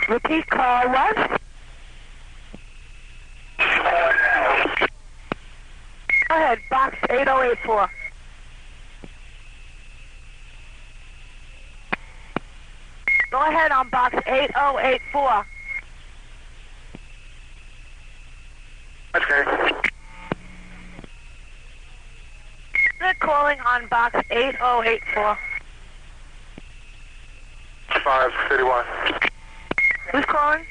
Repeat call, what? Go ahead, box 8084. Go ahead on box 8084. Okay. They're calling on box 8084. 5 Citywide. Who's calling?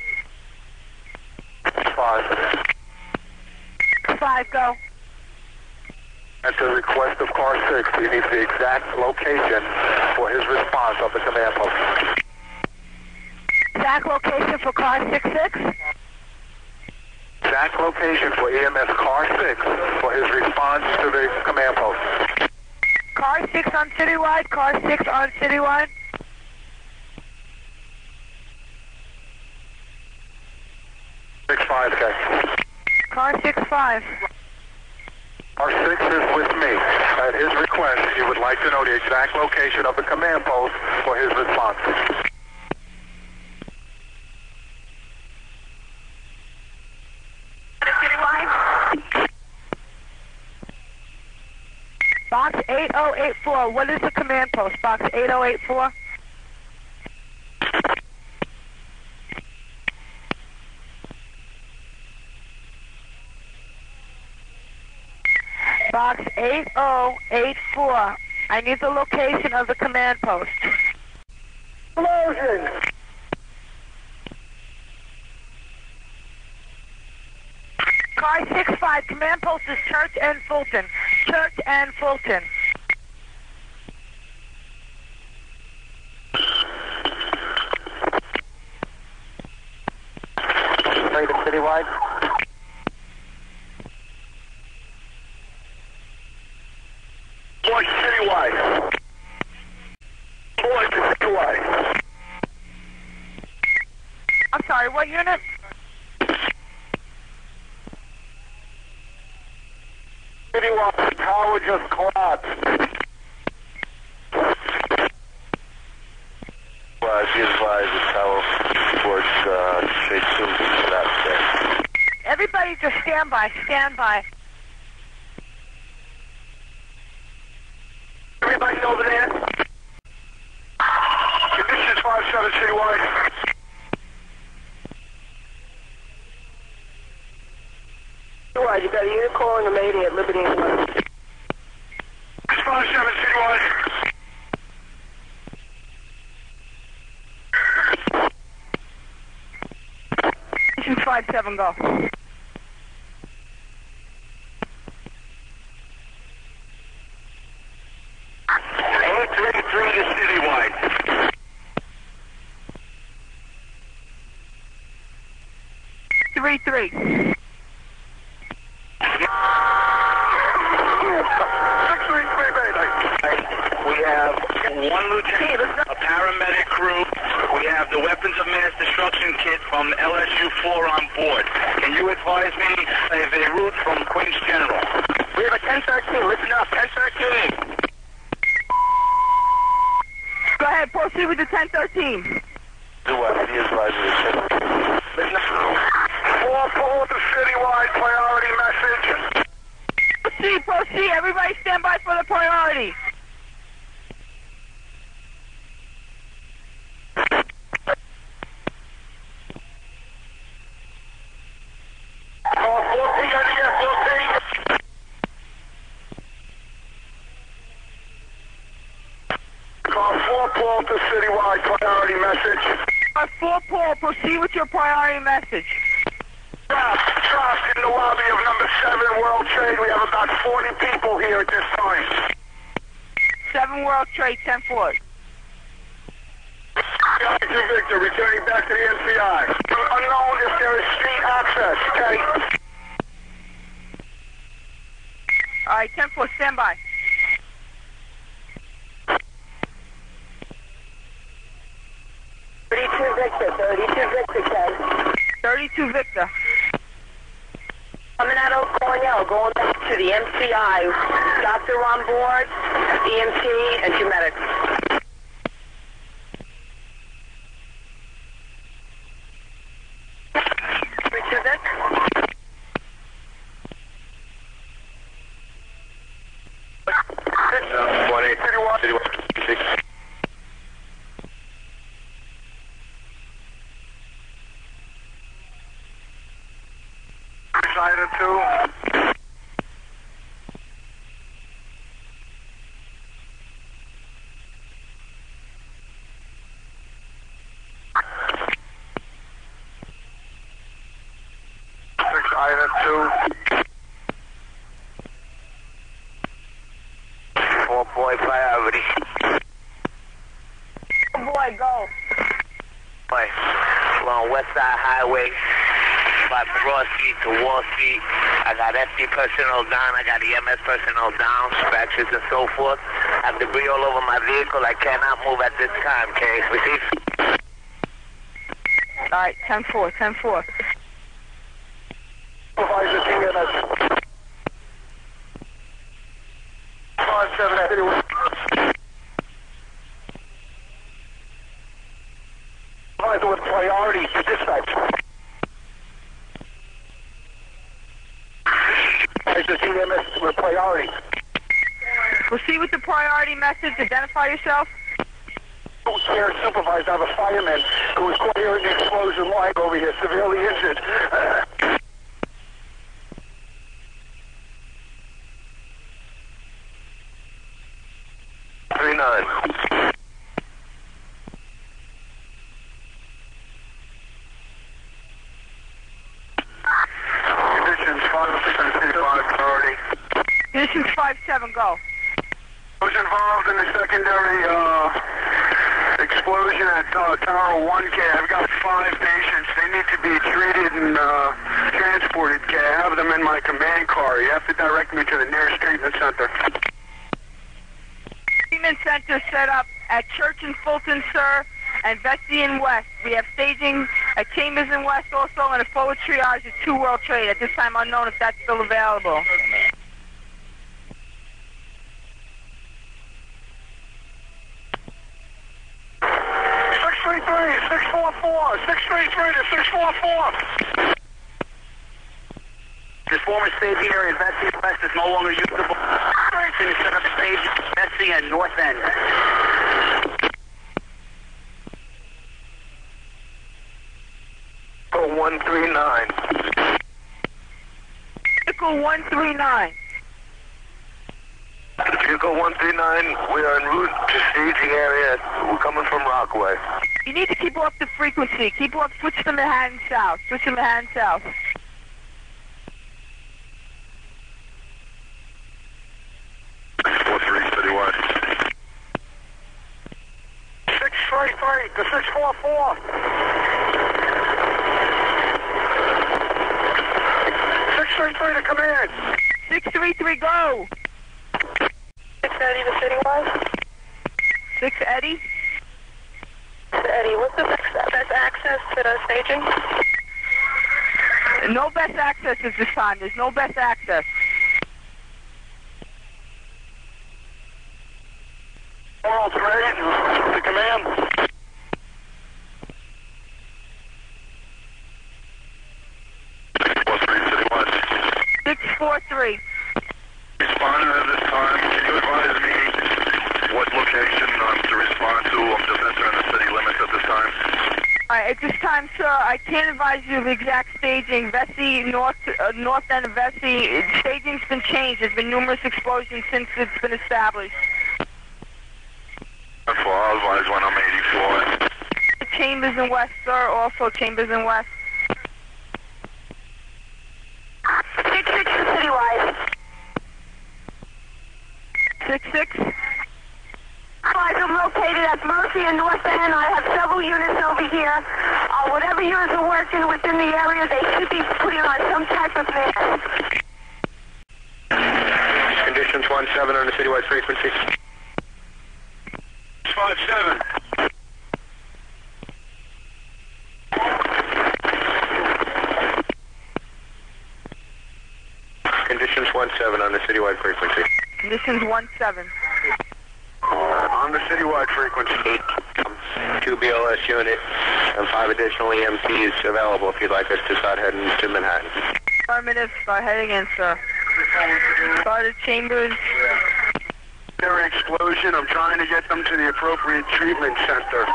5. 5, go. At the request of car 6, he needs the exact location for his response of the command post. Exact location for car 66? Exact location for EMS car 6 for his response to the command post. Car 6 on Citywide, car 6 on Citywide. Six 5K. Car 6-5. Car 6 is with me. At his request, he would like to know the exact location of the command post for his response. Box 8084, what is the command post? Box 8084? Box 8084. I need the location of the command post. Explosion! Car 65, command post is Church and Fulton. Church and Fulton. David Citywide. Boy, Citywide. Boy, Citywide. I'm sorry, what unit? Citywide, tower just collapsed. Be advised, the tower towards Chase 2 collapsed there. Everybody just stand by, stand by. Everybody over there? Conditions 5-7 Citywide. Citywide, you got a unit calling a mayday at Liberty and West. 5-7 Citywide. Station 57, go. Three to Citywide. 3-3. We have one lieutenant, a paramedic crew. We have the weapons of mass destruction kit from LSU 4 on board. Can you advise me of a route from Queens General? We have a 1013. Listen up, 1013. Go ahead. ahead. Proceed with the 1013. Do what? Be advised of the 4-4 to Citywide, priority message. Proceed. Everybody stand by for the priority. Call 4P, NES, 4P. Call 4-4 to Citywide, priority message. 4-4, proceed with your priority message. Trapped in the lobby of number 7 World Trade. We have about 40 people here at this time. 7 World Trade, 10-4. Victor, returning back to the NCI. Unknown if there is street access, okay? All right, 10-4, stand by. 32 Victor, Ken. 32 Victor. Coming out of Cornell, going back to the MCI. Doctor on board, EMT, and two medics. 32 Vic. Item 2. Item 2. 4-boy priority. Boy, go. Along West Side Highway, by Broad Street to Wall Street. I got SD personnel down. I got EMS personnel down, scratches and so forth. I have debris all over my vehicle. I cannot move at this time, okay? Receive? All right, 10-4, 10-4. Supervisor TMS. 5-7 Citywide. Supervisor with priority to dispatch. EMS with priority. Proceed with the priority message. Identify yourself. Here, supervisor, I have a fireman who was caught here in the explosion line over here, severely injured. 39. Conditions 5-6-5 priority. Conditions 5-7, go. Was involved in the secondary explosion at Tower 1K. I've got 5 patients. They need to be treated and transported. I have them in my command car. You have to direct me to the nearest treatment center. Treatment center set up at Church and Fulton, sir, and Vesey in West. We have staging at Chambers in West also, and a forward triage at 2 World Trade. At this time, unknown if that's still available. This former staging area at Vesey West is no longer usable. Can set up stage at Vesey and North End. Oh, 139. Vehicle 139. Vehicle 139, we are en route to staging area. We're coming from Rockaway. You need to keep off the frequency. Keep off, switch to Manhattan South. Switch to Manhattan South. 643 Citywide. 633 to 644. 633 to command. 633, go. 630 to Citywide. 6 Eddie. Eddie, what's the best access to the staging? No best access at this time. There's no best access. World Trade, the command. 643. Responder at this time, can you advise me what location to respond to? I'm just entering the city limits at this time. Alright, at this time, sir, I can't advise you of exact staging. Vesey, north end of Vesey, staging's been changed. There's been numerous explosions since it's been established. I'll advise when I'm 84. Chambers in West, sir, also Chambers in West. 66 Citywide. 66? I'm located at Mercy and North End. I have several units over here. Whatever units are working within the area, they should be putting on some type of man. Conditions 1-7 on the citywide frequency. 5-7. Conditions 1-7 on the citywide frequency. Conditions 1-7. On the citywide frequency. 2 BLS units and 5 additional EMCs available if you'd like us to start heading to Manhattan. Affirmative, start heading in, sir. Started Chambers. Their explosion, I'm trying to get them to the appropriate treatment center.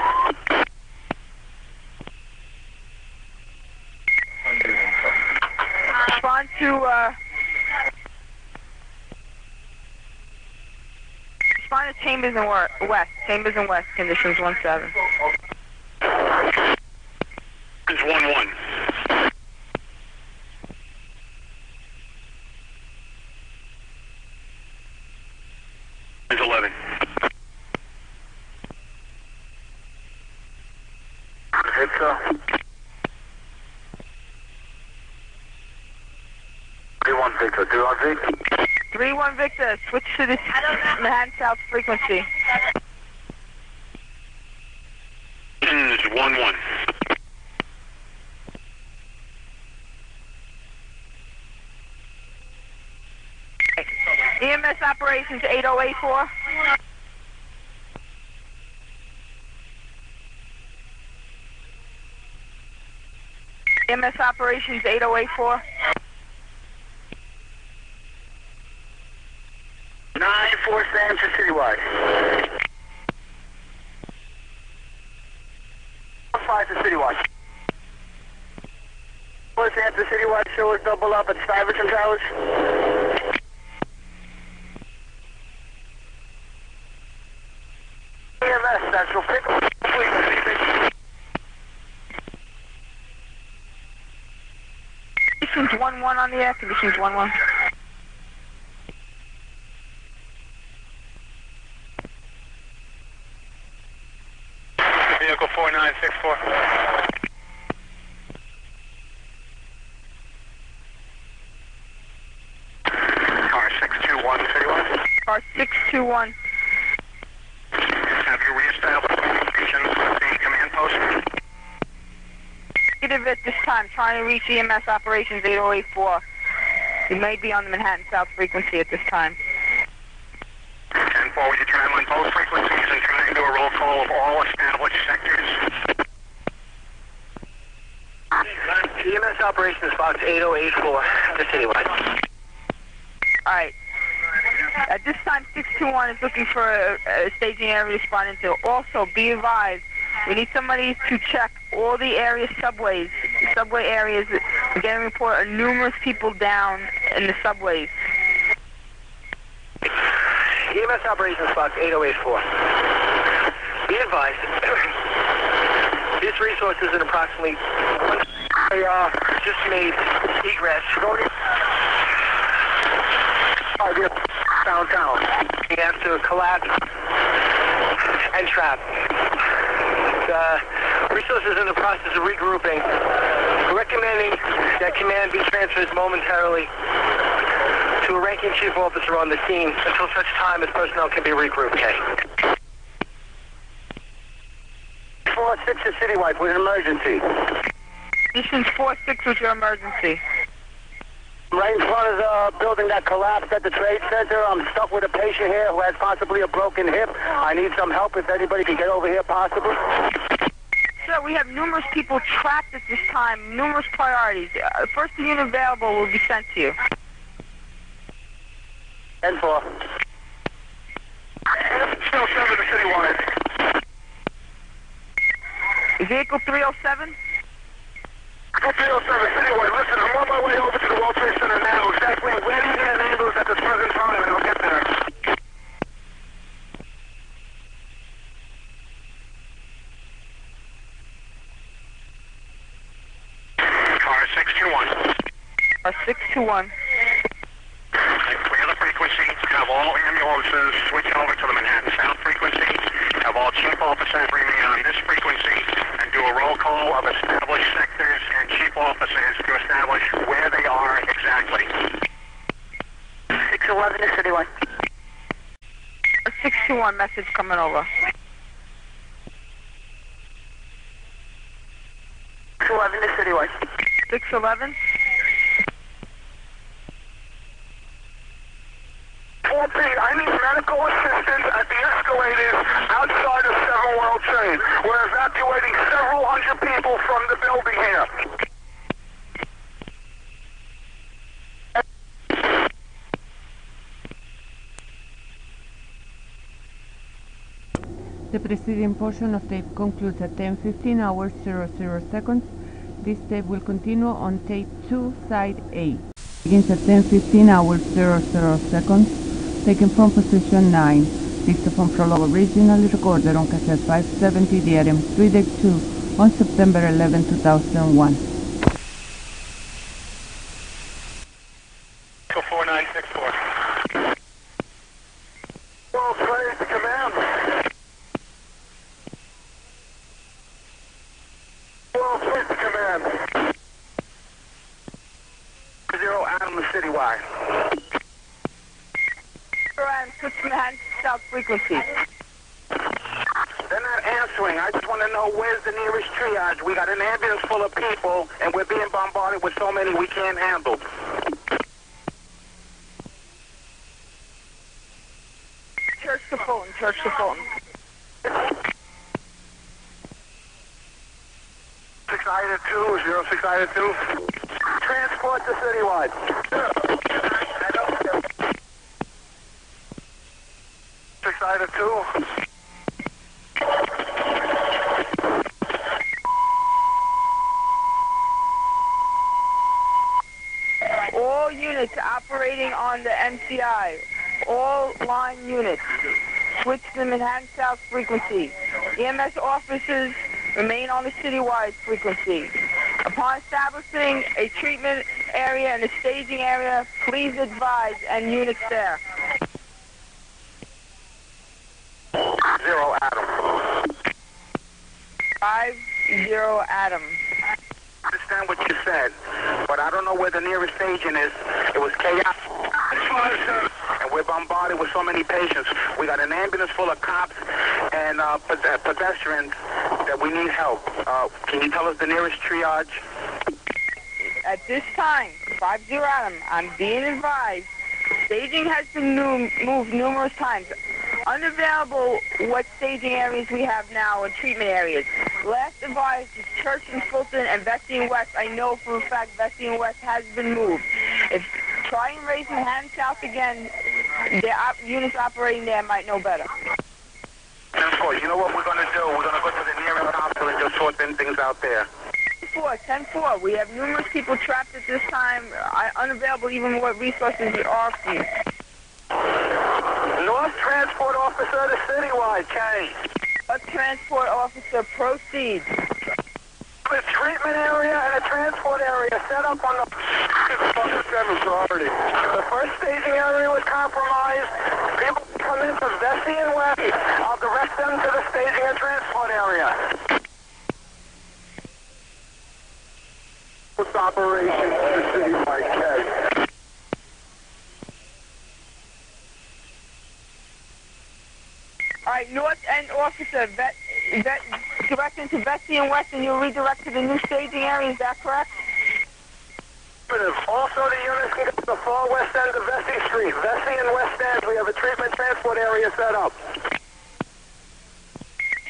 Respond to, respond to Chambers in West. Chambers in West, conditions 1-7. It's 1-1. It's 11. Victor. 3-1 Victor. 3-1 Victor. 3-1 Victor, switch to the Manhattan South frequency. It's 1-1. EMS operations 8084. EMS operations 8084. 9-4 stands to Citywide. 5 to Citywide. 4 stands to Citywide, show us double up at Stuyvesant Towers. EMS, Central Pickle. Conditions 1-1 on the air, conditions 1-1. Vehicle 4964. Car 621 Citywide. Car 621. Have you reestablished communications with the command post? Negative at this time, trying to reach EMS operations 8084. You may be on the Manhattan South frequency at this time. 10-4 with your tram-line post frequencies and trying to do a roll call of all established sectors. EMS operations box 8084 to Citywide. Alright. At this time, 621 is looking for a staging area responding to. Also, be advised, we need somebody to check all the area subways. The subway areas, we're getting a report of numerous people down in the subways. EMS operations box 8084. Be advised, these resources in approximately just made egress downtown. You have to collapse and trap. Resources in the process of regrouping. Recommending that command be transferred momentarily to a ranking chief officer on the scene until such time as personnel can be regrouped. Okay. 4-6 to Citywide with an emergency. Conditions 4-6 with your emergency. Right in front of the building that collapsed at the Trade Center. I'm stuck with a patient here who has possibly a broken hip. I need some help if anybody can get over here possible. Sir, we have numerous people trapped at this time, numerous priorities. First unit available will be sent to you. 10-4. 307 to Citywide. Vehicle 307? 307 Citywide. Listen, I'm on my way over to the World Trade Center now. Exactly where do you need an ambulance at this present time, and I'll get there. Car 621. Car 621. Clear the frequency. Have all ambulances switch over to the Manhattan South frequency. Have all chief officers remain on this frequency and do a roll call of established sectors and chief officers to establish where they are exactly. 611 to Citywide. 621 message coming over. 611 to Citywide. 611? I need medical assistance at the escalators outside of 7 World Trade. We're evacuating several hundred people from the building here. The preceding portion of tape concludes at 10:15 hours 00 seconds. This tape will continue on tape 2, side A. Begins at 10:15 hours 00 seconds. Taken from position 9. Dictaphone prologue originally recorded on cassette 570 DRM 3 deck 2 on September 11, 2001. 4964. World Trade to command. World Trade to command. 0 Adam Citywide. And switch to Manhattan South frequency. They're not answering. I just want to know where's the nearest triage. We got an ambulance full of people, and we're being bombarded with so many we can't handle. Church to phone, church to phone. 6 Ida 2, 06 Ida 2. Transport to Citywide. 6 Ida 2. All units operating on the MCI, all line units, switch to Manhattan South frequency. EMS officers remain on the Citywide frequency. Upon establishing a treatment area and a staging area, please advise and units there. 0 Adam. 50 Adam. I understand what you said, but I don't know where the nearest station is. It was chaos. And we're bombarded with so many patients. We got an ambulance full of cops and pedestrians that we need help. Can you tell us the nearest triage? At this time, 50 Adam, I'm being advised, staging has been moved numerous times. Unavailable what staging areas we have now and treatment areas. Last advised is Church and Fulton and Vesey and West. I know for a fact Vesey and West has been moved. If try and raise Manhattan South again, the units operating there might know better. 10-4, you know what we're going to do? We're going to go to the nearest hospital and just sort things out there. 10-4. We have numerous people trapped at this time, unavailable even what resources are for you. North Transport Officer to Citywide, Kenny. A transport officer, proceed. A treatment area and a transport area set up on the 7 priority. The first staging area was compromised. People come in from Vesey and West. I'll direct them to the staging and transport area. What's operation to Citywide, Ted? All right, North End officer, directing to Vesey and West, and you'll redirect to the new staging area. Is that correct? Affirmative. Also, the units can get to the far west end of Vesey Street. Vesey and West End, we have a treatment transport area set up.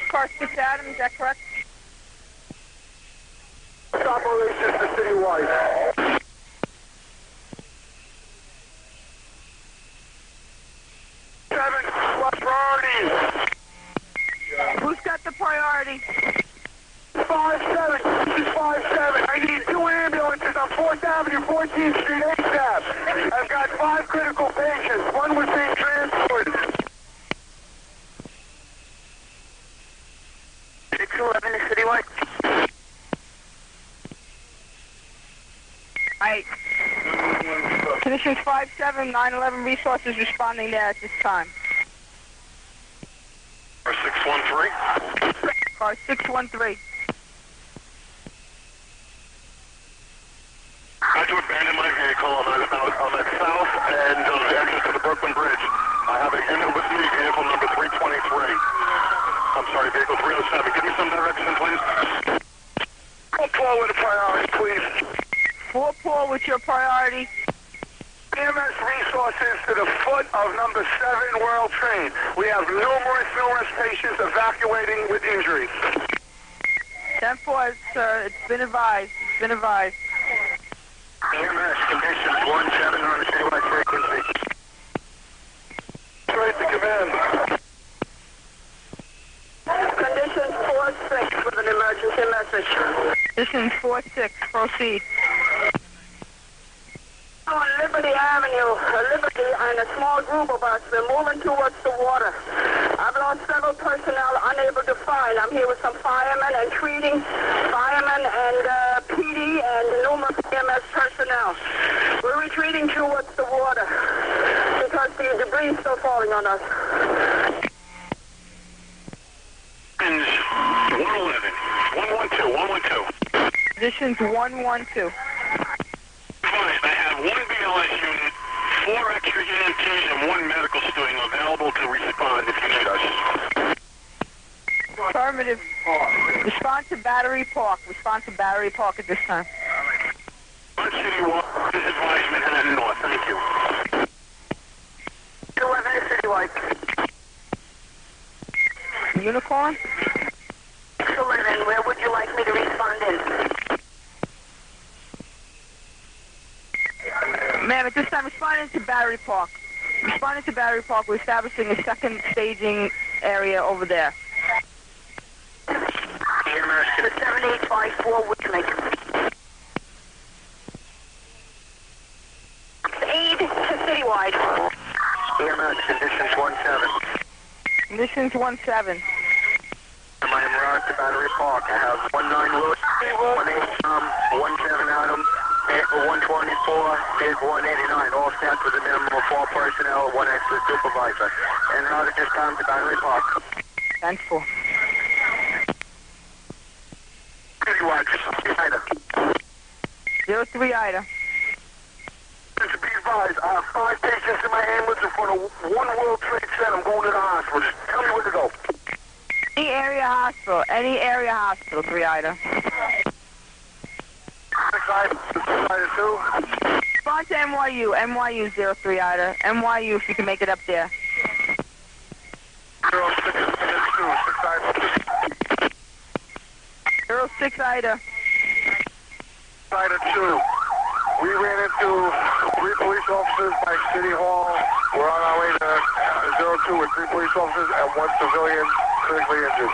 Car 6 Adam, is that correct? Operations to Citywide. Priority. Who's got the priority? 5-7. This is 5-7. I need 2 ambulances on 4th Avenue, 14th Street, ASAP. I've got 5 critical patients. 1 was being transported. 611 is Citywide. Right. Conditions 5-7, 911 resources responding there at this time. Car 613. Car 613. I had to abandon my vehicle on that south and entrance to the Brooklyn Bridge. I have a unit with me, vehicle number 323. I'm sorry, vehicle 307. Give me some direction, please. 4-4 with a priority, please. 4-4 with your priority. EMS resources to the foot of number 7 World Trade. We have numerous patients evacuating with injuries. 10-4, sir. It's been advised. It's been advised. EMS conditions 1-7 on the Citywide frequency. Straight to command. Conditions 4-6 with an emergency message. Conditions 4-6. Proceed. On Liberty Avenue, Liberty and a small group of us, we're moving towards the water. I've lost several personnel unable to find. I'm here with some firemen and treating firemen and PD and numerous EMS personnel. We're retreating towards the water because the debris is still falling on us. 111, 112, 112. Conditions 112. I have 1 BLS unit, 4 extra EMTs, and 1 medical student available to respond if you need us. Affirmative. Respond to Battery Park. Respond to Battery Park at this time. On Citywide, this is Vice Manhattan North. Thank you. 211 is Citywide. Unicorn? 611, where would you like me to respond in? Ma'am, at this time, responding to Battery Park. Responding to Battery Park, we're establishing a second staging area over there. EMS to 7854 with me. Aid to Citywide. EMS conditions 1-7. Conditions 1-7. I am routed to Battery Park. I have 19 Lewis, 18 17 Adam, vehicle 124, vehicle 189, all staffed with a minimum of 4 personnel, 1 extra supervisor. En route at this time to Battery Park. 10-4. Citywide, 03 Ida. To be advised, I have 5 patients in my ambulance in front of 1 World Trade Center. I'm going to the hospital. Just tell me where to go. Any area hospital, 3 Ida. 6 Ida 2. Respond to NYU 03 Ida. NYU, if you can make it up there. 06 Ida 2. 06 Ida. Ida 2. We ran into 3 police officers by City Hall. We're on our way to 02 with 3 police officers and 1 civilian critically injured.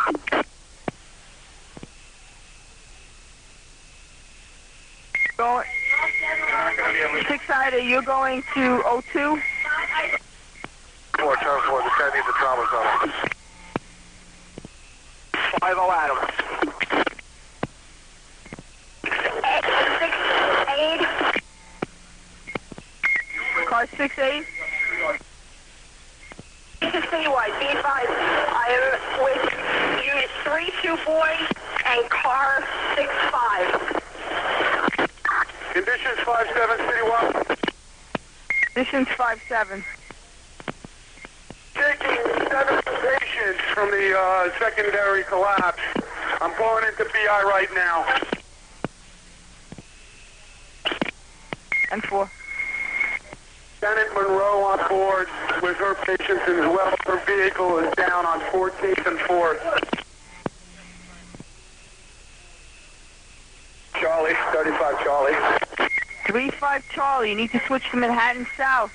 Going 6 Ida, you're going to 02? 4 times 1, this guy needs a trauma zone. 50 Adam. 6-8. Car 6-8. This is Citywide. Be advised, I am with units 324 and car 65. Conditions 5-7 Citywide. Conditions 5-7. Taking 7 patients from the secondary collapse. I'm going into PI right now. 10-4. Janet Monroe on board with her patients as well. Her vehicle is down on 14th and 4th. Charlie, 35 Charlie. 3-5 Charlie, you need to switch to Manhattan South.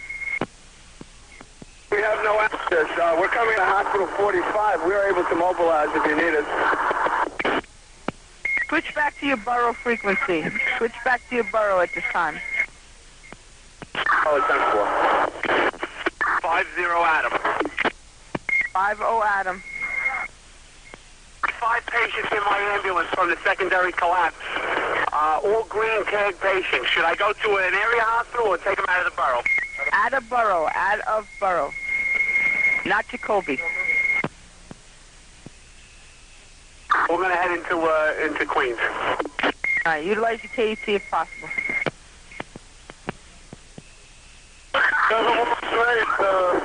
We have no access. We're coming to Hospital 45. We are able to mobilize if you need us. Switch back to your borough frequency. Switch back to your borough at this time. Oh, it's 10-4. 50 Adam. 5-0 Adam. 5 patients in my ambulance from the secondary collapse. All green tag patients. Should I go to an area hospital or take them out of the borough? Out of borough. Out of borough. Not Jacoby. We're going to head into Queens. All right, utilize your KET if possible.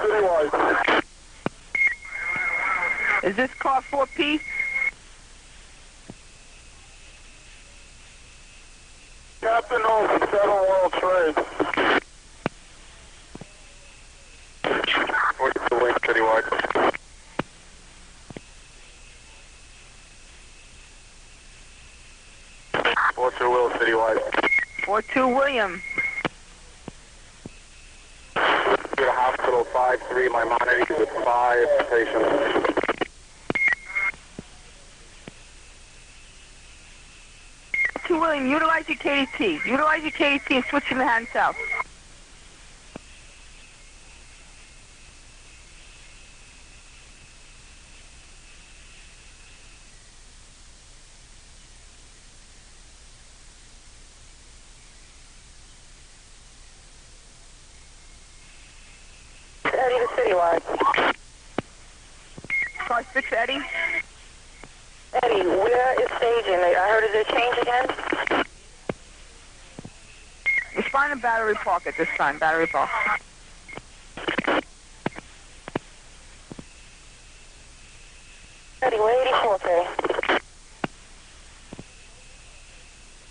Citywide. Is this car 4P? Captain Holmes, Federal World Trade. What's the link, Citywide? What's your will, Citywide? 4-2 William. To the hospital 5-3, my monitor with 5 patients. 2 William, utilize your KET. Utilize your KET and switch to Manhattan South. Eddie to Citywide. Car 6 Eddie. Eddie, where is staging? I heard is there change again? Respond to Battery Park at this time. Battery Park. Eddie, we're 84, okay?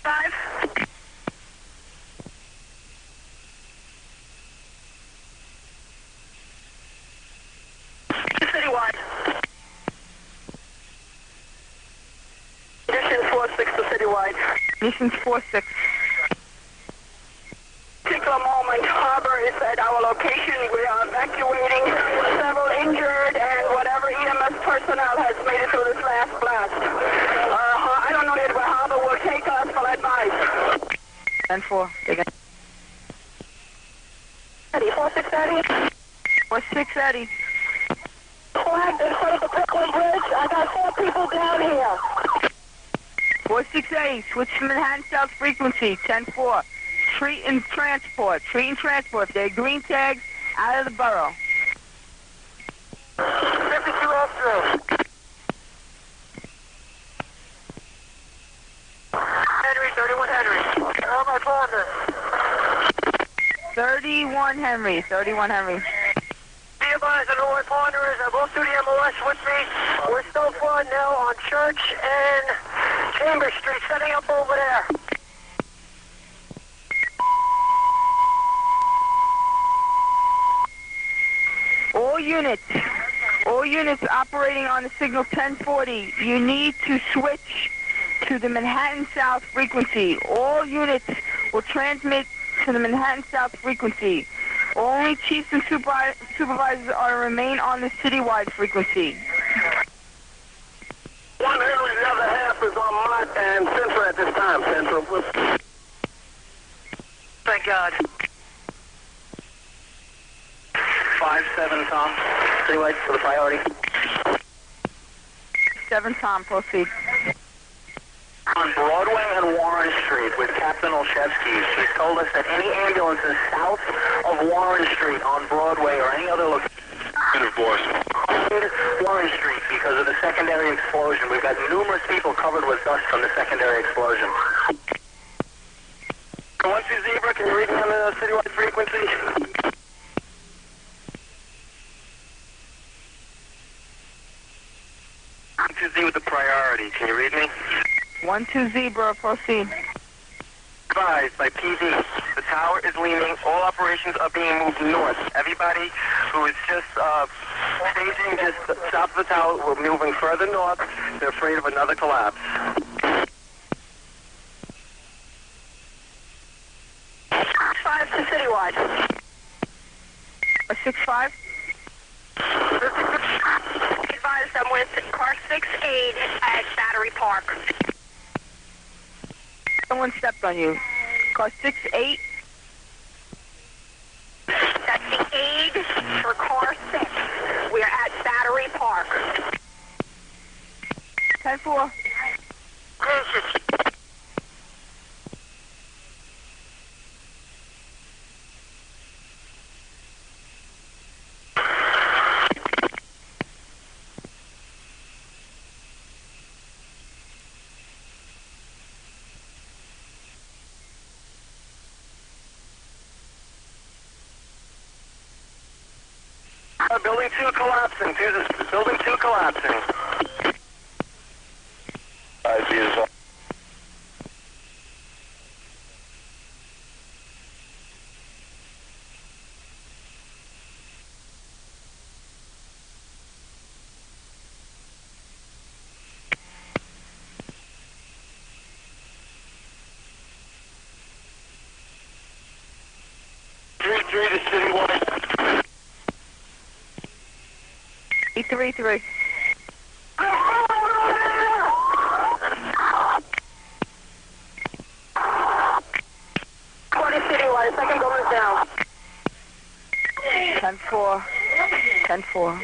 5. Citywide. Conditions 4-6 to Citywide. Conditions 4-6. Particular moment, Harbor is at our location. We are evacuating several injured, and whatever EMS personnel has made it through this last blast. I don't know yet where Harbor will take us, but advise. 10-4. Eddie, 4-6 Eddie. 4-6 Eddie. Flagged in front of the Brooklyn Bridge. I got 4 people down here. 4-6 Eddie. Switch to Manhattan South frequency. 10-4. Treat and transport. Treat and transport. If they're green tags, out of the borough. 52 officers. Henry, 31 Henry. How am I partner? 31 Henry. 31 Henry. Be advised that all my partners are both through the MLS with me. We're still far now on Church and Chambers Street, setting up over there. All units operating on the signal 1040, you need to switch to the Manhattan South frequency. All units will transmit to the Manhattan South frequency. Only chiefs and supervisors are to remain on the Citywide frequency. 1 Henry, the other half is on Mott and Central at this time, Central. Thank God. 5-7 Tom. Citywide for the priority. 7 Tom, proceed. On Broadway and Warren Street with Captain Olszewski. She's told us that any ambulances south of Warren Street on Broadway or any other location. Warren Street because of the secondary explosion. We've got numerous people covered with dust from the secondary explosion. 1-2 Zebra, can you read me on the Citywide frequency? Z with the priority. Can you read me? 1-2 Zebra, proceed. Advised by PD. The tower is leaning. All operations are being moved north. Everybody who is just staging, just stop the tower. We're moving further north. They're afraid of another collapse. 5 to Citywide. 6-5. Advised I'm with car 6-8 at Battery Park. Someone stepped on you. Car 6-8. That's the aid for car 6. We're at Battery Park. 10-4. Building 2 collapsing. Building 2 collapsing. Beautiful. Three to Citywide. 833. Citywide, second going down. 10-4. 10-4.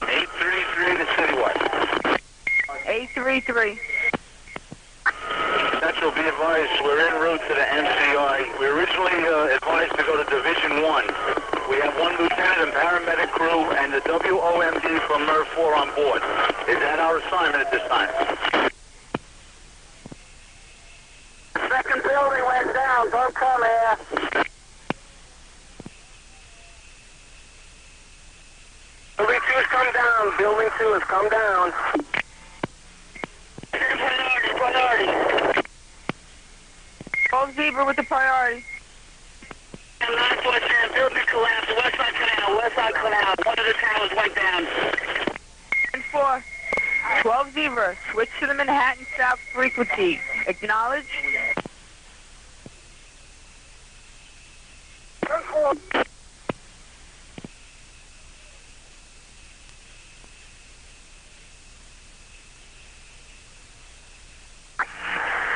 833 to Citywide. 833. Central, be advised, we're en route to the MCI. We were originally advised to go to Division 1. We have one lieutenant and paramedic crew and the WOMD from MER 4 on board. Is that our assignment at this time? Second building went down. Don't come here. Building 2 has come down. Building 2 has come down. Priority. 12 Zebra with the priority. 947, building collapse. West side canal. One of the towers went down. 10-4. 12 Zebra. Switch to the Manhattan South frequency. Acknowledge.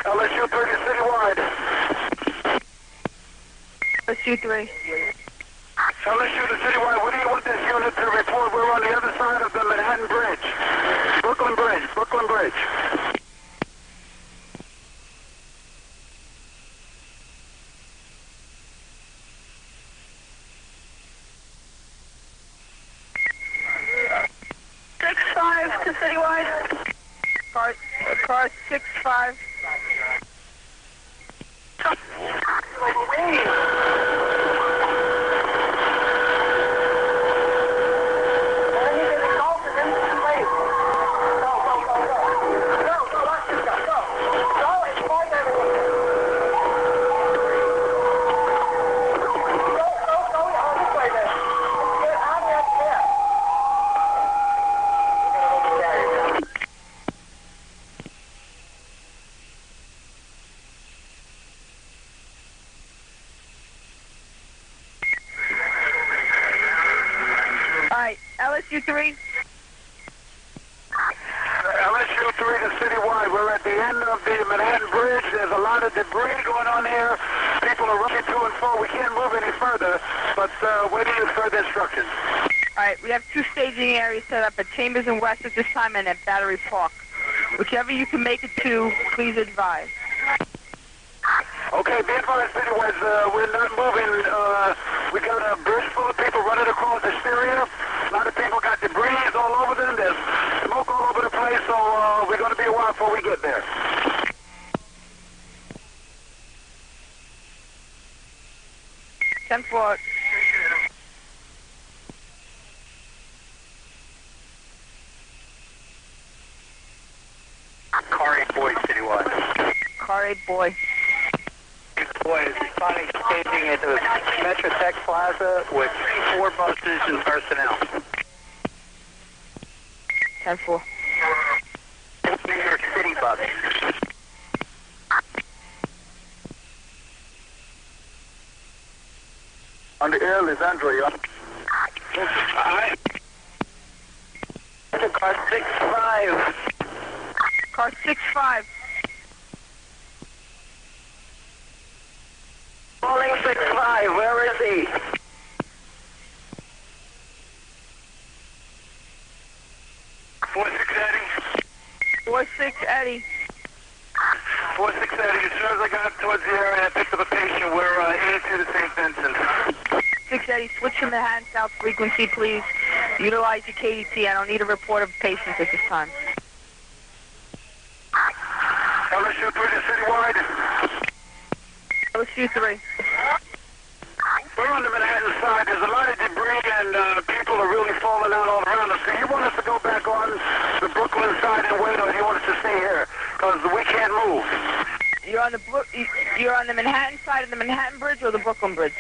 LSU 30 Citywide. SU3. LSU to Citywide, what do you want this unit to report? We're on the other side of the Manhattan Bridge. Brooklyn Bridge. Brooklyn Bridge. To Citywide. Car 6-5. LSU3. LSU 3 to Citywide. We're at the end of the Manhattan Bridge. There's a lot of debris going on here. People are running to and fro. We can't move any further, but waiting for further instructions. All right, we have 2 staging areas set up at Chambers and West at this time and at Battery Park. Whichever you can make it to, please advise. Okay, be advised, Citywide, we're not moving. We got a bridge full of people running across the area. A lot of people got debris all over them. There's smoke all over the place, so we're going to be a while before we get there. Ten four. CR8 boy. Boy is responding to staging at the Metrotech Plaza with 4 buses and personnel. 10-4. New York City bus. On the air, Lisandro, you Alright. Car 6-5. Car 6-5. Calling 6-5, where is he? 4-6 Eddie. 4-6 Eddie. 4-6 Eddie. As soon as I got towards the area, I picked up a patient. We're into the St. Vincent. 6 Eddie, switch to Manhattan South frequency, please. Utilize your KDT. I don't need a report of patients at this time. LSU 3 to Citywide. LSU 3. We're on the Manhattan side. There's a lot of debris and people are really falling out all around us. So you want us to go back on the Brooklyn side and wait, or do you want us to stay here? Because we can't move. You're on the Manhattan side of the Manhattan Bridge or the Brooklyn Bridge?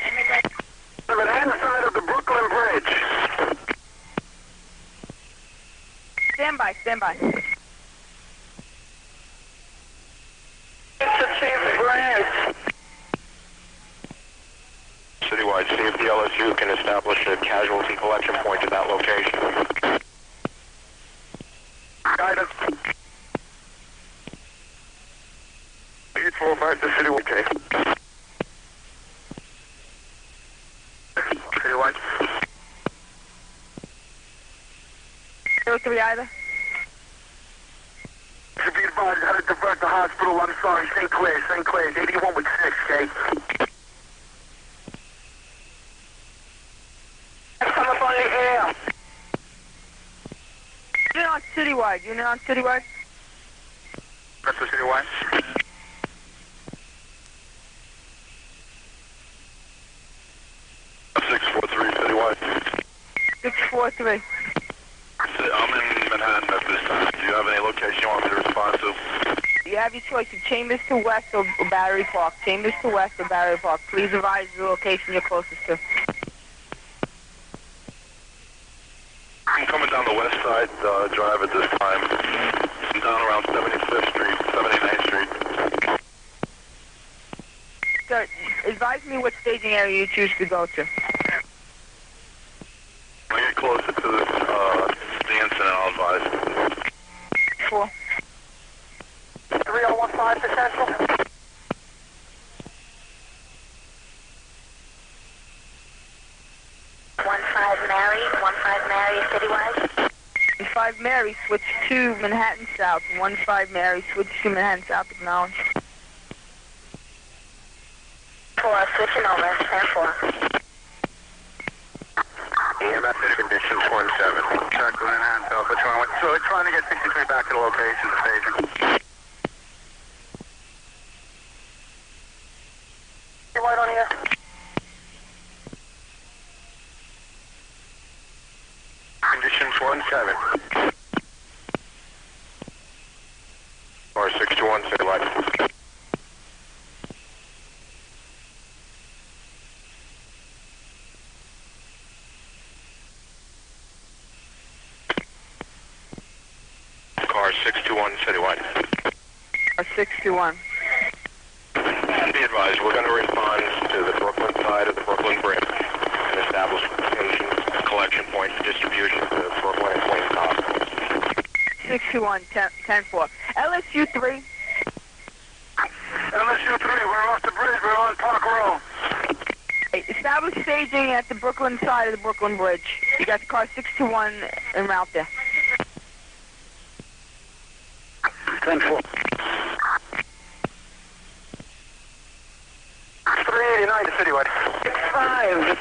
The Manhattan side of the Brooklyn Bridge. Stand by, stand by. It's the chief branch. Citywide, see if the LSU can establish a casualty collection point at that location. Guidance. 845 to Citywide. Okay. Citywide. 03 either. To be advised, how to divert the hospital. I'm sorry, St. Clair's, 81 with 6, okay? Come up on the air. Unit on Citywide. Unit on Citywide. That's the Citywide. Citywide. 643. I'm in Manhattan at this time. Do you have any location you want me to respond to? You have your choice of Chambers to West or Battery Park. Chambers to West or Battery Park. Please advise the location you're closest to. I'm coming down the west side drive at this time. I'm down around 75th Street, 79th Street. Sir, advise me what staging area you choose to go to. When I get closer to the incident, I'll advise. 4. 3015 to Central. 15 Mary, Citywide. 15 Mary, switch to Manhattan South. 15 Mary, switch to Manhattan South, acknowledge. 4, switching over, 10-4. EMS conditions 1-7. Check the Manhattan South. So we're trying to get 63 back to the location, the staging. Citywide on here. Conditions 1-7. Or 621 Citywide. Car 621 Citywide. 621. Be advised, we're going to respond to the Brooklyn side of the Brooklyn Bridge and establish a collection point for distribution to Brooklyn and Queens hospitals. 621, 10-4. LSU 3. LSU 3, we're off the bridge. We're on Park Row. Establish staging at the Brooklyn side of the Brooklyn Bridge. You got the car 621 en route there. 10-4. 389 to Citywide. 65.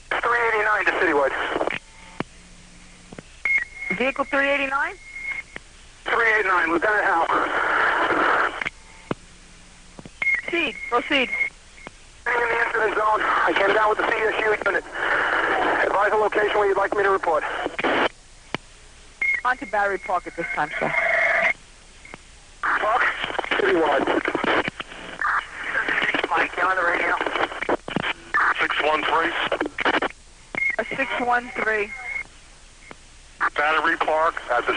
389 to Citywide. Vehicle 389? 389, Lieutenant Hal. Proceed. In the incident zone, I came down with the CSU unit. Advise the location where you'd like me to report. On to Battery Park at this time, sir. Park, Citywide. Mike, you're on the radio. 613. 613. Battery Park at the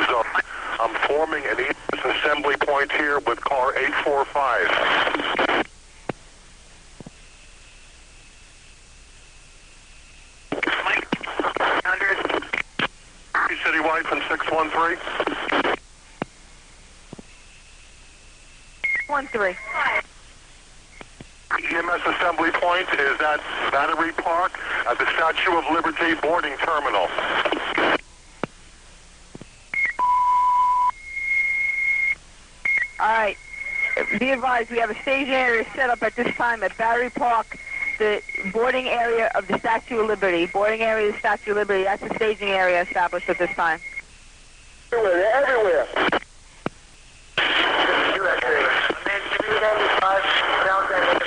zone. I'm forming an EMS assembly point here with car 845. Mike, 100. Citywide from 613. 13. EMS assembly point is at Battery Park at the Statue of Liberty boarding terminal. All right. Be advised, we have a staging area set up at this time at Battery Park, the boarding area of the Statue of Liberty. Boarding area of the Statue of Liberty, that's the staging area established at this time. Everywhere, everywhere. Man, 395, South End.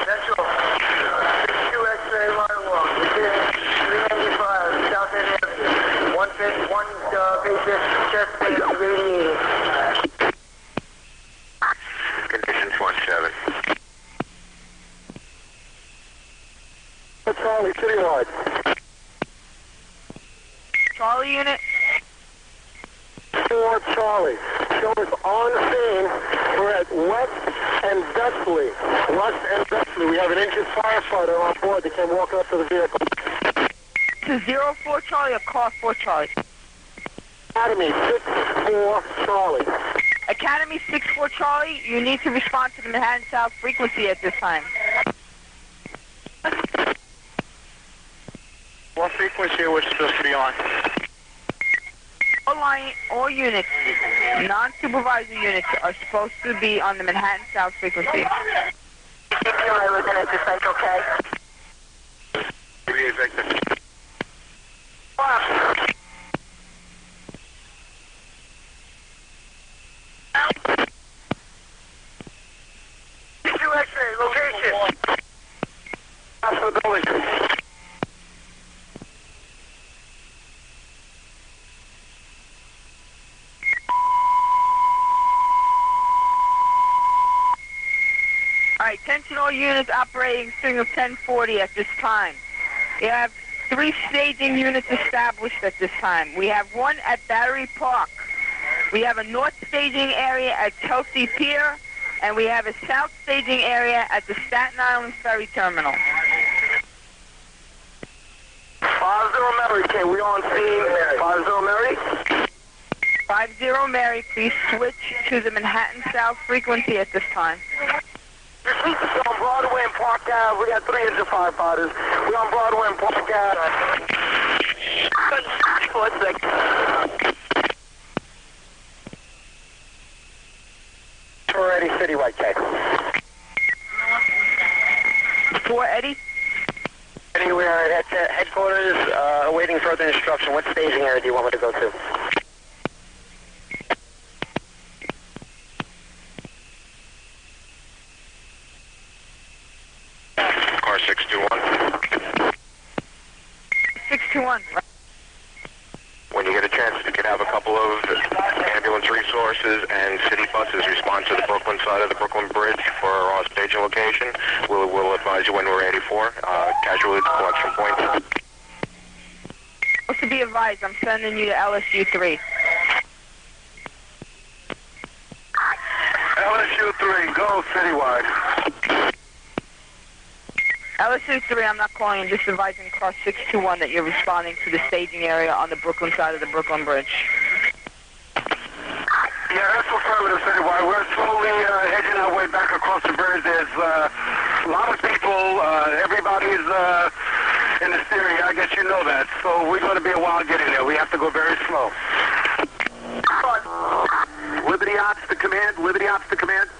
Central, 62 X-ray line walk, 395, South End Avenue, 151 basic chest pain radiating. Conditions 17. Charlie, Citywide. Charlie unit. 4 Charlie. Show us on scene. We're at West and Dustley. West and Dustley. We have an injured firefighter on board that came walking up to the vehicle. To 04 Charlie or car 4 Charlie? Academy, 6-4 Charlie. Academy 6-4 Charlie, you need to respond to the Manhattan South frequency at this time. What frequency are we supposed to be on? All units, non-supervisor units, are supposed to be on the Manhattan South frequency. CPI, Lieutenant, is Central K. 38 Victor. X-ray, location. After the building. All right, attention all units operating signal 1040 at this time. You have 3 staging units established at this time. We have one at Battery Park. We have a north staging area at Chelsea Pier, and we have a south staging area at the Staten Island Ferry Terminal. 50 Mary, K, we on scene. 50 Mary. 50 Mary, please switch to the Manhattan South frequency at this time. This week we're on Broadway and Park Ave. We got 3 injured firefighters. We're on Broadway and Park Ave. 46. We're ready, Citywide, K. 4 Eddie. Anywhere at headquarters, awaiting further instruction. What staging area do you want me to go to? Car 621. 621. When you get a chance, if you could have a couple of ambulance resources and city buses respond to the Brooklyn side of the Brooklyn Bridge for our staging location, we'll advise you when we're ready for casualty collection point. Also be advised, I'm sending you to LSU 3. LSU 3, go Citywide. LSU 3, I'm not calling you, just advising car 621 that you're responding to the staging area on the Brooklyn side of the Brooklyn Bridge. Yeah, that's affirmative, Citywide. We're slowly edging our way back across the bridge. There's a lot of people. Everybody's in the steering. I guess you know that. So we're going to be a while getting there. We have to go very slow. Liberty Ops to command. Liberty Ops to command.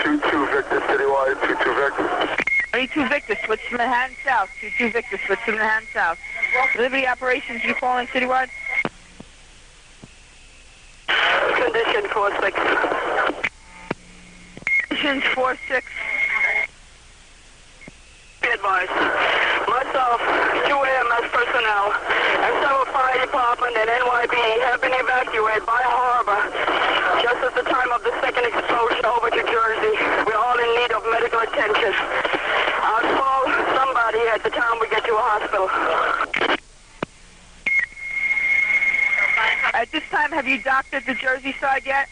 2-2 Victor, Citywide. 2-2 Victor. 32 Victor, switch to Manhattan South. 22 Victor, switch to Manhattan South. Liberty Operations, you calling Citywide? condition 4-6? Conditions 4-6. Be advised. Myself, 2 EMS personnel, and several fire department and NYB have been evacuated by harbor just at the time of the second explosion over to Jersey. We're all in need of medical attention. I'll call somebody at the time we get to a hospital. At this time, have you docked at the Jersey side yet?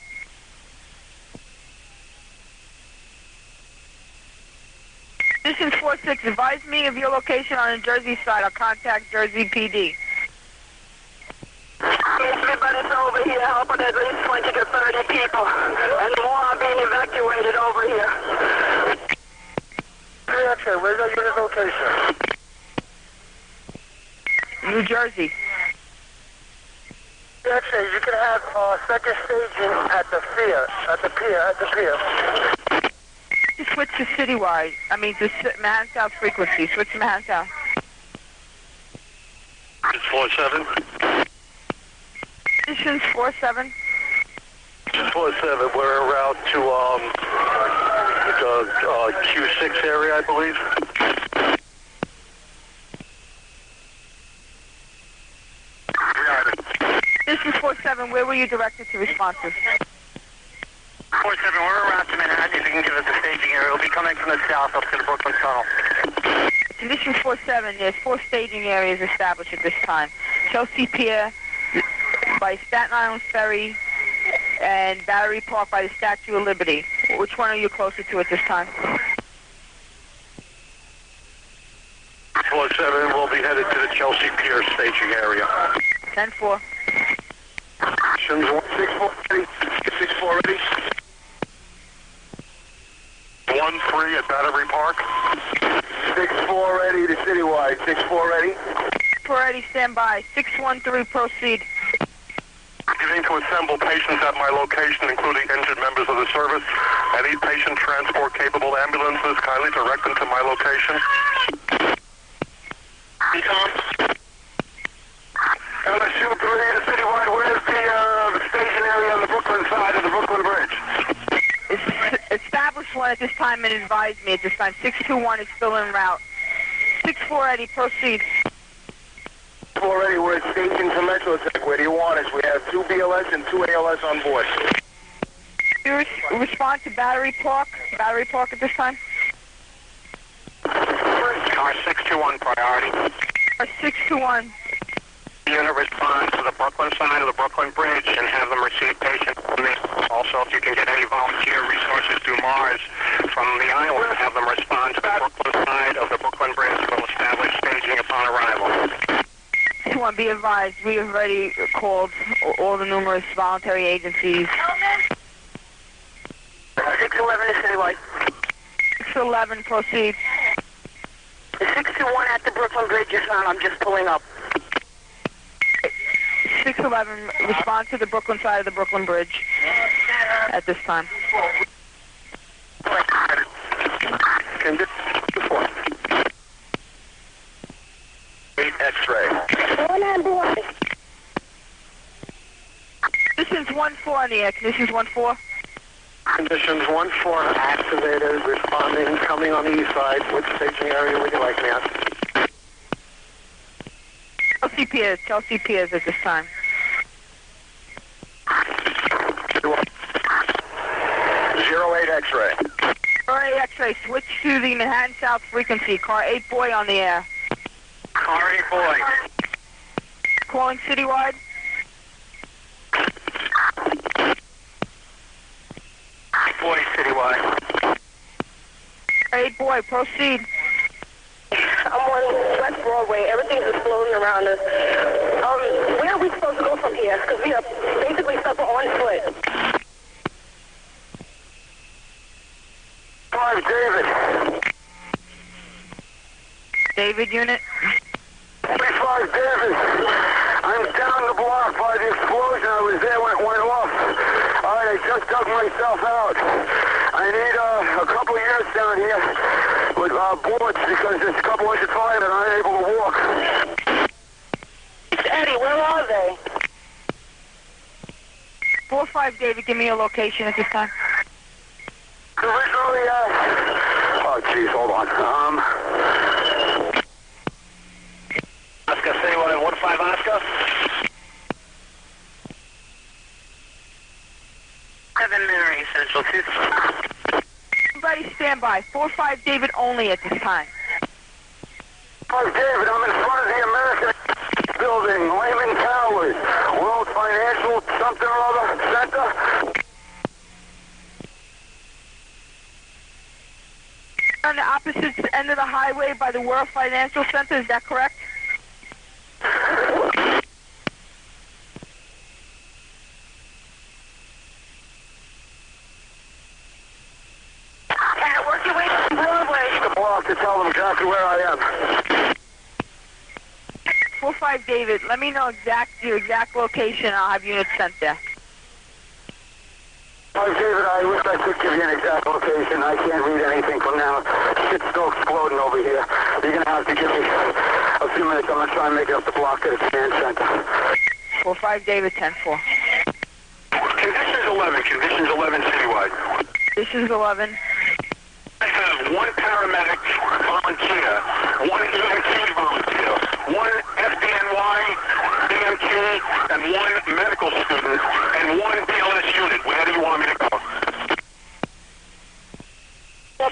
Conditions 4-6, advise me of your location on the Jersey side. I'll contact Jersey PD. Everybody's over here helping at least 20 to 30 people, and more are being evacuated over here. Okay, where's that unit location? New Jersey. Actually, you can have second staging at the pier. Just switch to Citywide. I mean, to Manhattan South frequency. Switch to Manhattan South. It's 47. Conditions 4-7. 47. We're en route to the Q6 area, I believe. Conditions 4-7, where were you directed to respond to? 47, we're around to Manhattan. If you can give us the staging area, we'll be coming from the south up to the Brooklyn Tunnel. Condition 4-7, there's 4 staging areas established at this time. Chelsea Pier by Staten Island Ferry and Battery Park by the Statue of Liberty. Which one are you closer to at this time? 47, we'll be headed to the Chelsea Pier staging area. 10-4. Conditions 6-4 ready. 1-3 at Battery Park. 6-4 ready to Citywide. 6-4 ready. 4 ready, stand by. 613, proceed. Beginning to assemble patients at my location, including injured members of the service. Any patient transport capable ambulances, kindly direct them to my location. LSU 3 to Citywide, where's the station area on the Brooklyn side of the Brooklyn Bridge? Established one at this time and advise me at this time. 621 is still en route. 6-4 ready, proceed. 4 ready, we're at station to Metrotech. Where do you want us? We have 2 BLS and 2 ALS on board. You respond to Battery Park at this time? Car 621 priority. Car 621. Unit responds to the Brooklyn side of the Brooklyn Bridge and have them receive patients from the... Also, if you can get any volunteer resources through Mars from the island, have them respond to the Brooklyn side of the Brooklyn Bridge. We'll establish staging upon arrival. 621, be advised, we have already called all the numerous voluntary agencies. 611 is Citywide. 611, proceed. 621 at the Brooklyn Bridge is on. I'm just pulling up. 611, respond to the Brooklyn side of the Brooklyn Bridge at this time. X-ray. Conditions 1-4 on the air. Conditions 1-4. Conditions 1-4 activated, responding, coming on the east side. Which staging area would you like me at? Chelsea Piers at this time. 08 X-ray. 08 X-ray, switch to the Manhattan South frequency. Car 8 boy on the air. Car 8 boy. Calling Citywide. Boy, Citywide. 8 boy, proceed. I'm on West Broadway. Everything's exploding around us. Where are we supposed to go from here? Because we are basically stuck on foot. 5, David. David unit. 35, David. I'm down the block by the explosion. I was there when it went off. All right, I just dug myself out. I need a couple of years down here with bullets because there's a couple inches fire and I'm unable to walk. Eddie, where are they? 4-5, David, give me your location at this time. Originally, oh, geez, hold on. Oscar, Citywide, 1-5 Oscar. 7 Mary, Central 2. Everybody stand by. 4-5, David only at this time. Oh, David, I'm in front of the American Building, Lehman Towers, World Financial something or other Center. On the opposite end of the highway by the World Financial Center, is that correct? Work your way to Broadway. The block to tell them exactly where I am. 4-5, David, let me know your exact location. I'll have units sent there. Oh, David, I wish I could give you an exact location. I can't read anything from now. Shit's still exploding over here. You're going to have to give me a few minutes. I'm going to try and make it up the block to the command center. 4-5, David, 10-4. Conditions 11. Conditions 11 Citywide. This is 11. I have one paramedic volunteer, one EMT volunteer, one FDNY EMT, and one medical student, and one BLS unit. Where do you want me to go?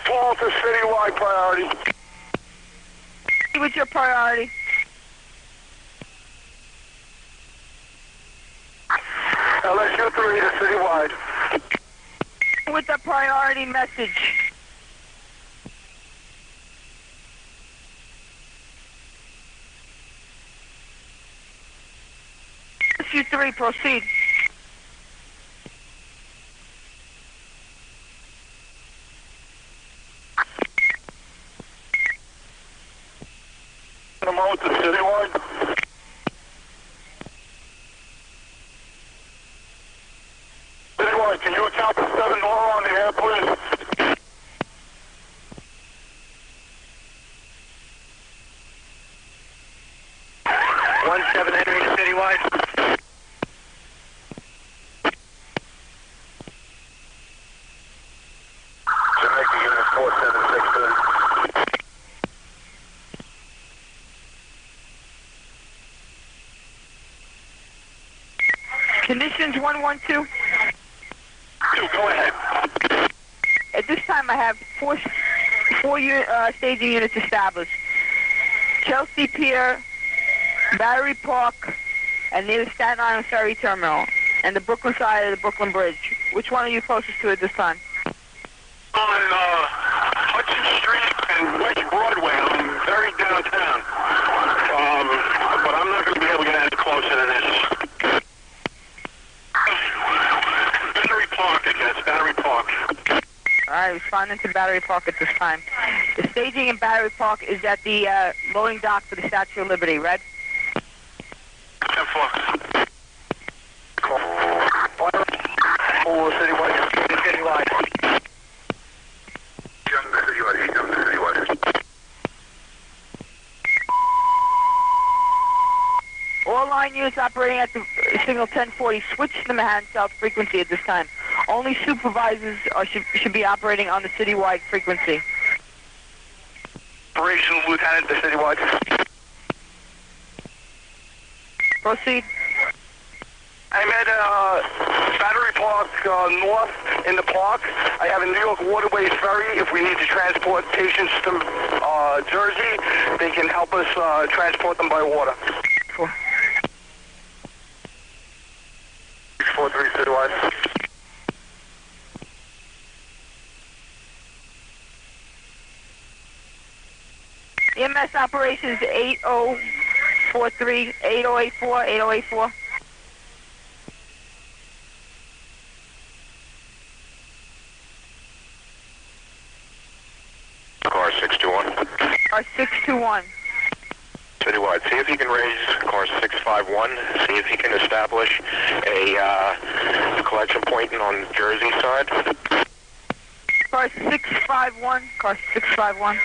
Paul to Citywide priority. What's your priority? LSU 3 to Citywide. With the priority message. LSU 3, proceed. I'm on to Citywide. Citywide, can you account for 7 more on the air, please? One 7 Henry to Citywide. Jamaica unit 4762. Conditions 112. Go ahead. At this time, I have four staging units established. Chelsea Pier, Battery Park, and near the Staten Island Ferry Terminal, and the Brooklyn side of the Brooklyn Bridge. Which one are you closest to at this time? On Hudson Street and West Broadway. I'm very downtown. But I'm not going to be able to get any closer than this. Battery Park, I guess. Battery Park. All right, responding to Battery Park at this time. The staging in Battery Park is at the loading dock for the Statue of Liberty. Red? 10-4. Oh, Citywide. Citywide. All line units operating at the signal 1040 switch to the Manhattan South frequency at this time. Only supervisors should be operating on the Citywide frequency. Operational Lieutenant to Citywide. Proceed. I'm at Battery Park north in the park. I have a New York Waterways ferry. If we need to transport patients to Jersey, they can help us transport them by water. 643 Citywide. EMS operations 8043, 8084, 8084. Car 621. Car 621. Citywide, see if you can raise car 651. See if you can establish a collection point on the Jersey side. Car 651. Car 651.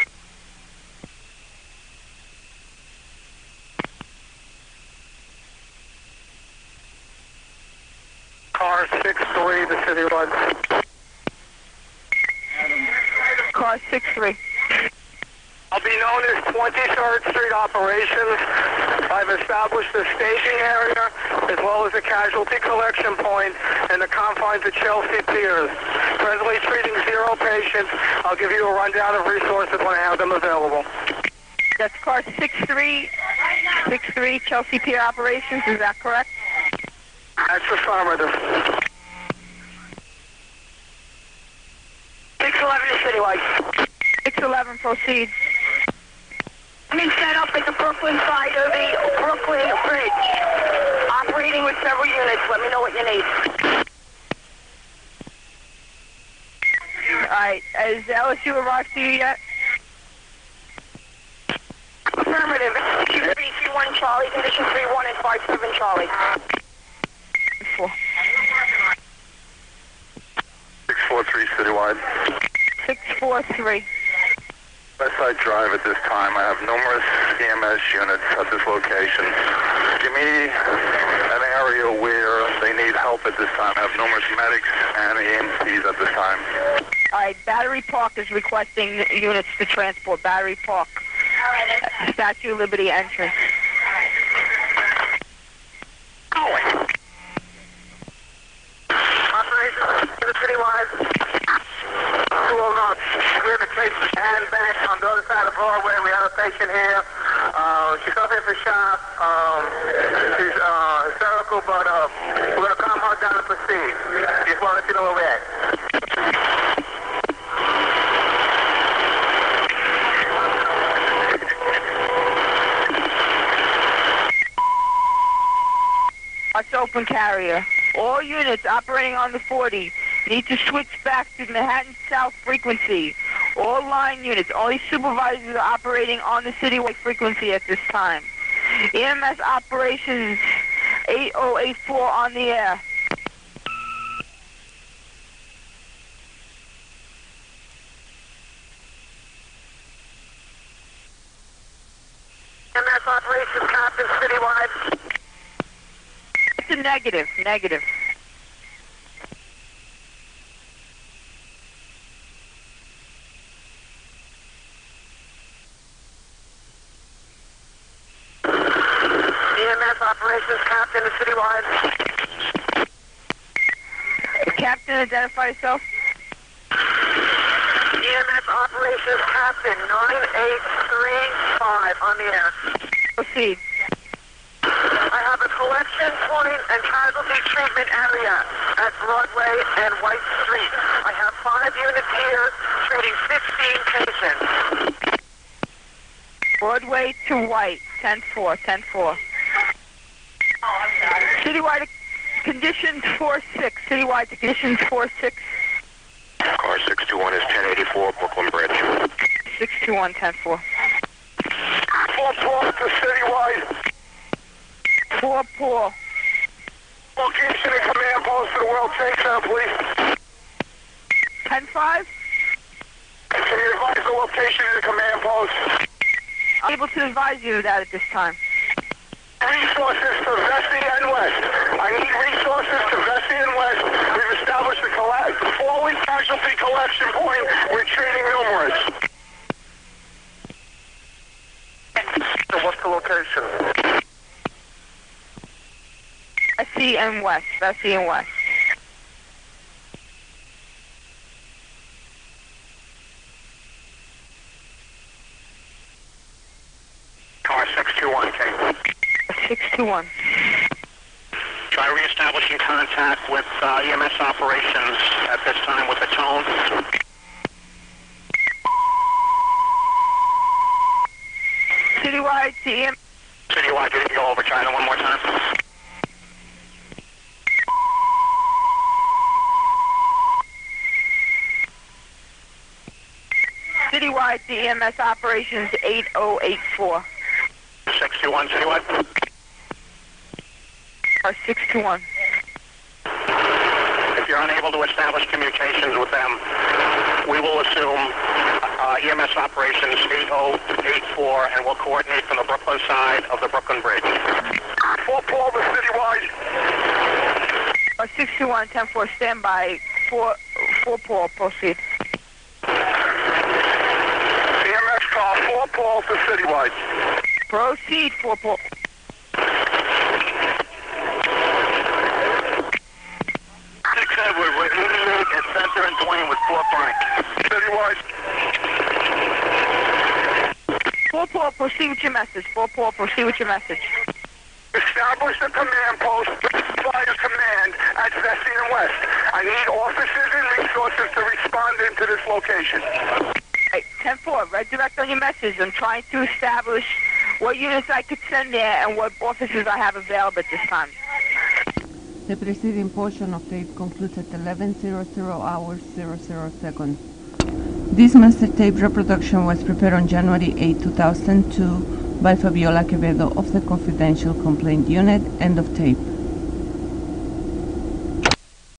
Car Car 63 to Citywide. Car 63. I'll be known as 23rd Street Operations. I've established a staging area as well as a casualty collection point in the confines of Chelsea Piers. Presently treating 0 patients. I'll give you a rundown of resources when I have them available. That's car 63 Chelsea Pier Operations, is that correct? That's affirmative. 611 to Citywide. 611, proceed. I'm being set up at the Brooklyn side of the Brooklyn Bridge. Operating with several units. Let me know what you need. Alright, has LSU arrived to you yet? Affirmative. QBC1 Charlie, condition 3-1 and 5-7 Charlie. 4. 643 Citywide. 643. Westside Drive at this time. I have numerous EMS units at this location. Give me an area where they need help at this time. I have numerous medics and EMTs at this time. Alright, Battery Park is requesting units to transport. Battery Park. Statue of Liberty entrance. Operations to the Citywide. 209. Clear the case and back on the other side of Broadway. We have a patient here. She's up here for shock. She's hysterical, but we're going to calm her down and proceed. Just want to let you know where we're at. Us open carrier. All units operating on the 40 need to switch back to Manhattan South frequency. All line units, only supervisors are operating on the Citywide frequency at this time. EMS operations 8084 on the air. EMS operations captain Citywide. It's a negative. EMS operations captain Citywide. Captain, identify yourself. EMS operations captain 9835 on the air. Proceed. I have a collection point and casualty treatment area at Broadway and White Street. I have 5 units here treating 15 patients. Broadway to White, 10-4, 10-4. Citywide conditions 4-6. Citywide to conditions 4-6. Car 621 is 1084 Brooklyn Bridge. 621, 10-4. 4-4 to Citywide. 4-4. Location and command post to the World Trade Center, please. 10-5. Can you advise the location of the command post? I'm able to advise you of that at this time. Resources to Vesey and West. I need resources to Vesey and West. We've established a falling casualty collection point. We're treating numerous. So what's the location? Vesey and West. Vesey and West. Car 621, King. 621. Try reestablishing contact with EMS operations at this time with the tone. Citywide to EMS. Citywide, you can go over China one more time. Citywide to EMS operations 8084. 621, Citywide. Or 621. If you're unable to establish communications with them, we will assume EMS operations 8084 and we'll coordinate from the Brooklyn side of the Brooklyn Bridge. 4-4 to Citywide. Or 61, 10-4, stand by. 4 Paul, proceed. EMS call 4 Paul to Citywide. Proceed, 4 Paul. 6 Edward, we're 88 at Center and Dwayne with 4 Frank. Citywide. 4 Paul, proceed with your message. 4 Paul, proceed with your message. Establish a command post via command at Vesey and West. I need officers and resources to respond into this location. Right, 10-4, redirect on your message. I'm trying to establish what units I could send there and what officers I have available at this time. The preceding portion of tape concludes at 11:00 hours 00 seconds. This master tape reproduction was prepared on January 8, 2002 by Fabiola Quevedo of the Confidential Complaint Unit. End of tape.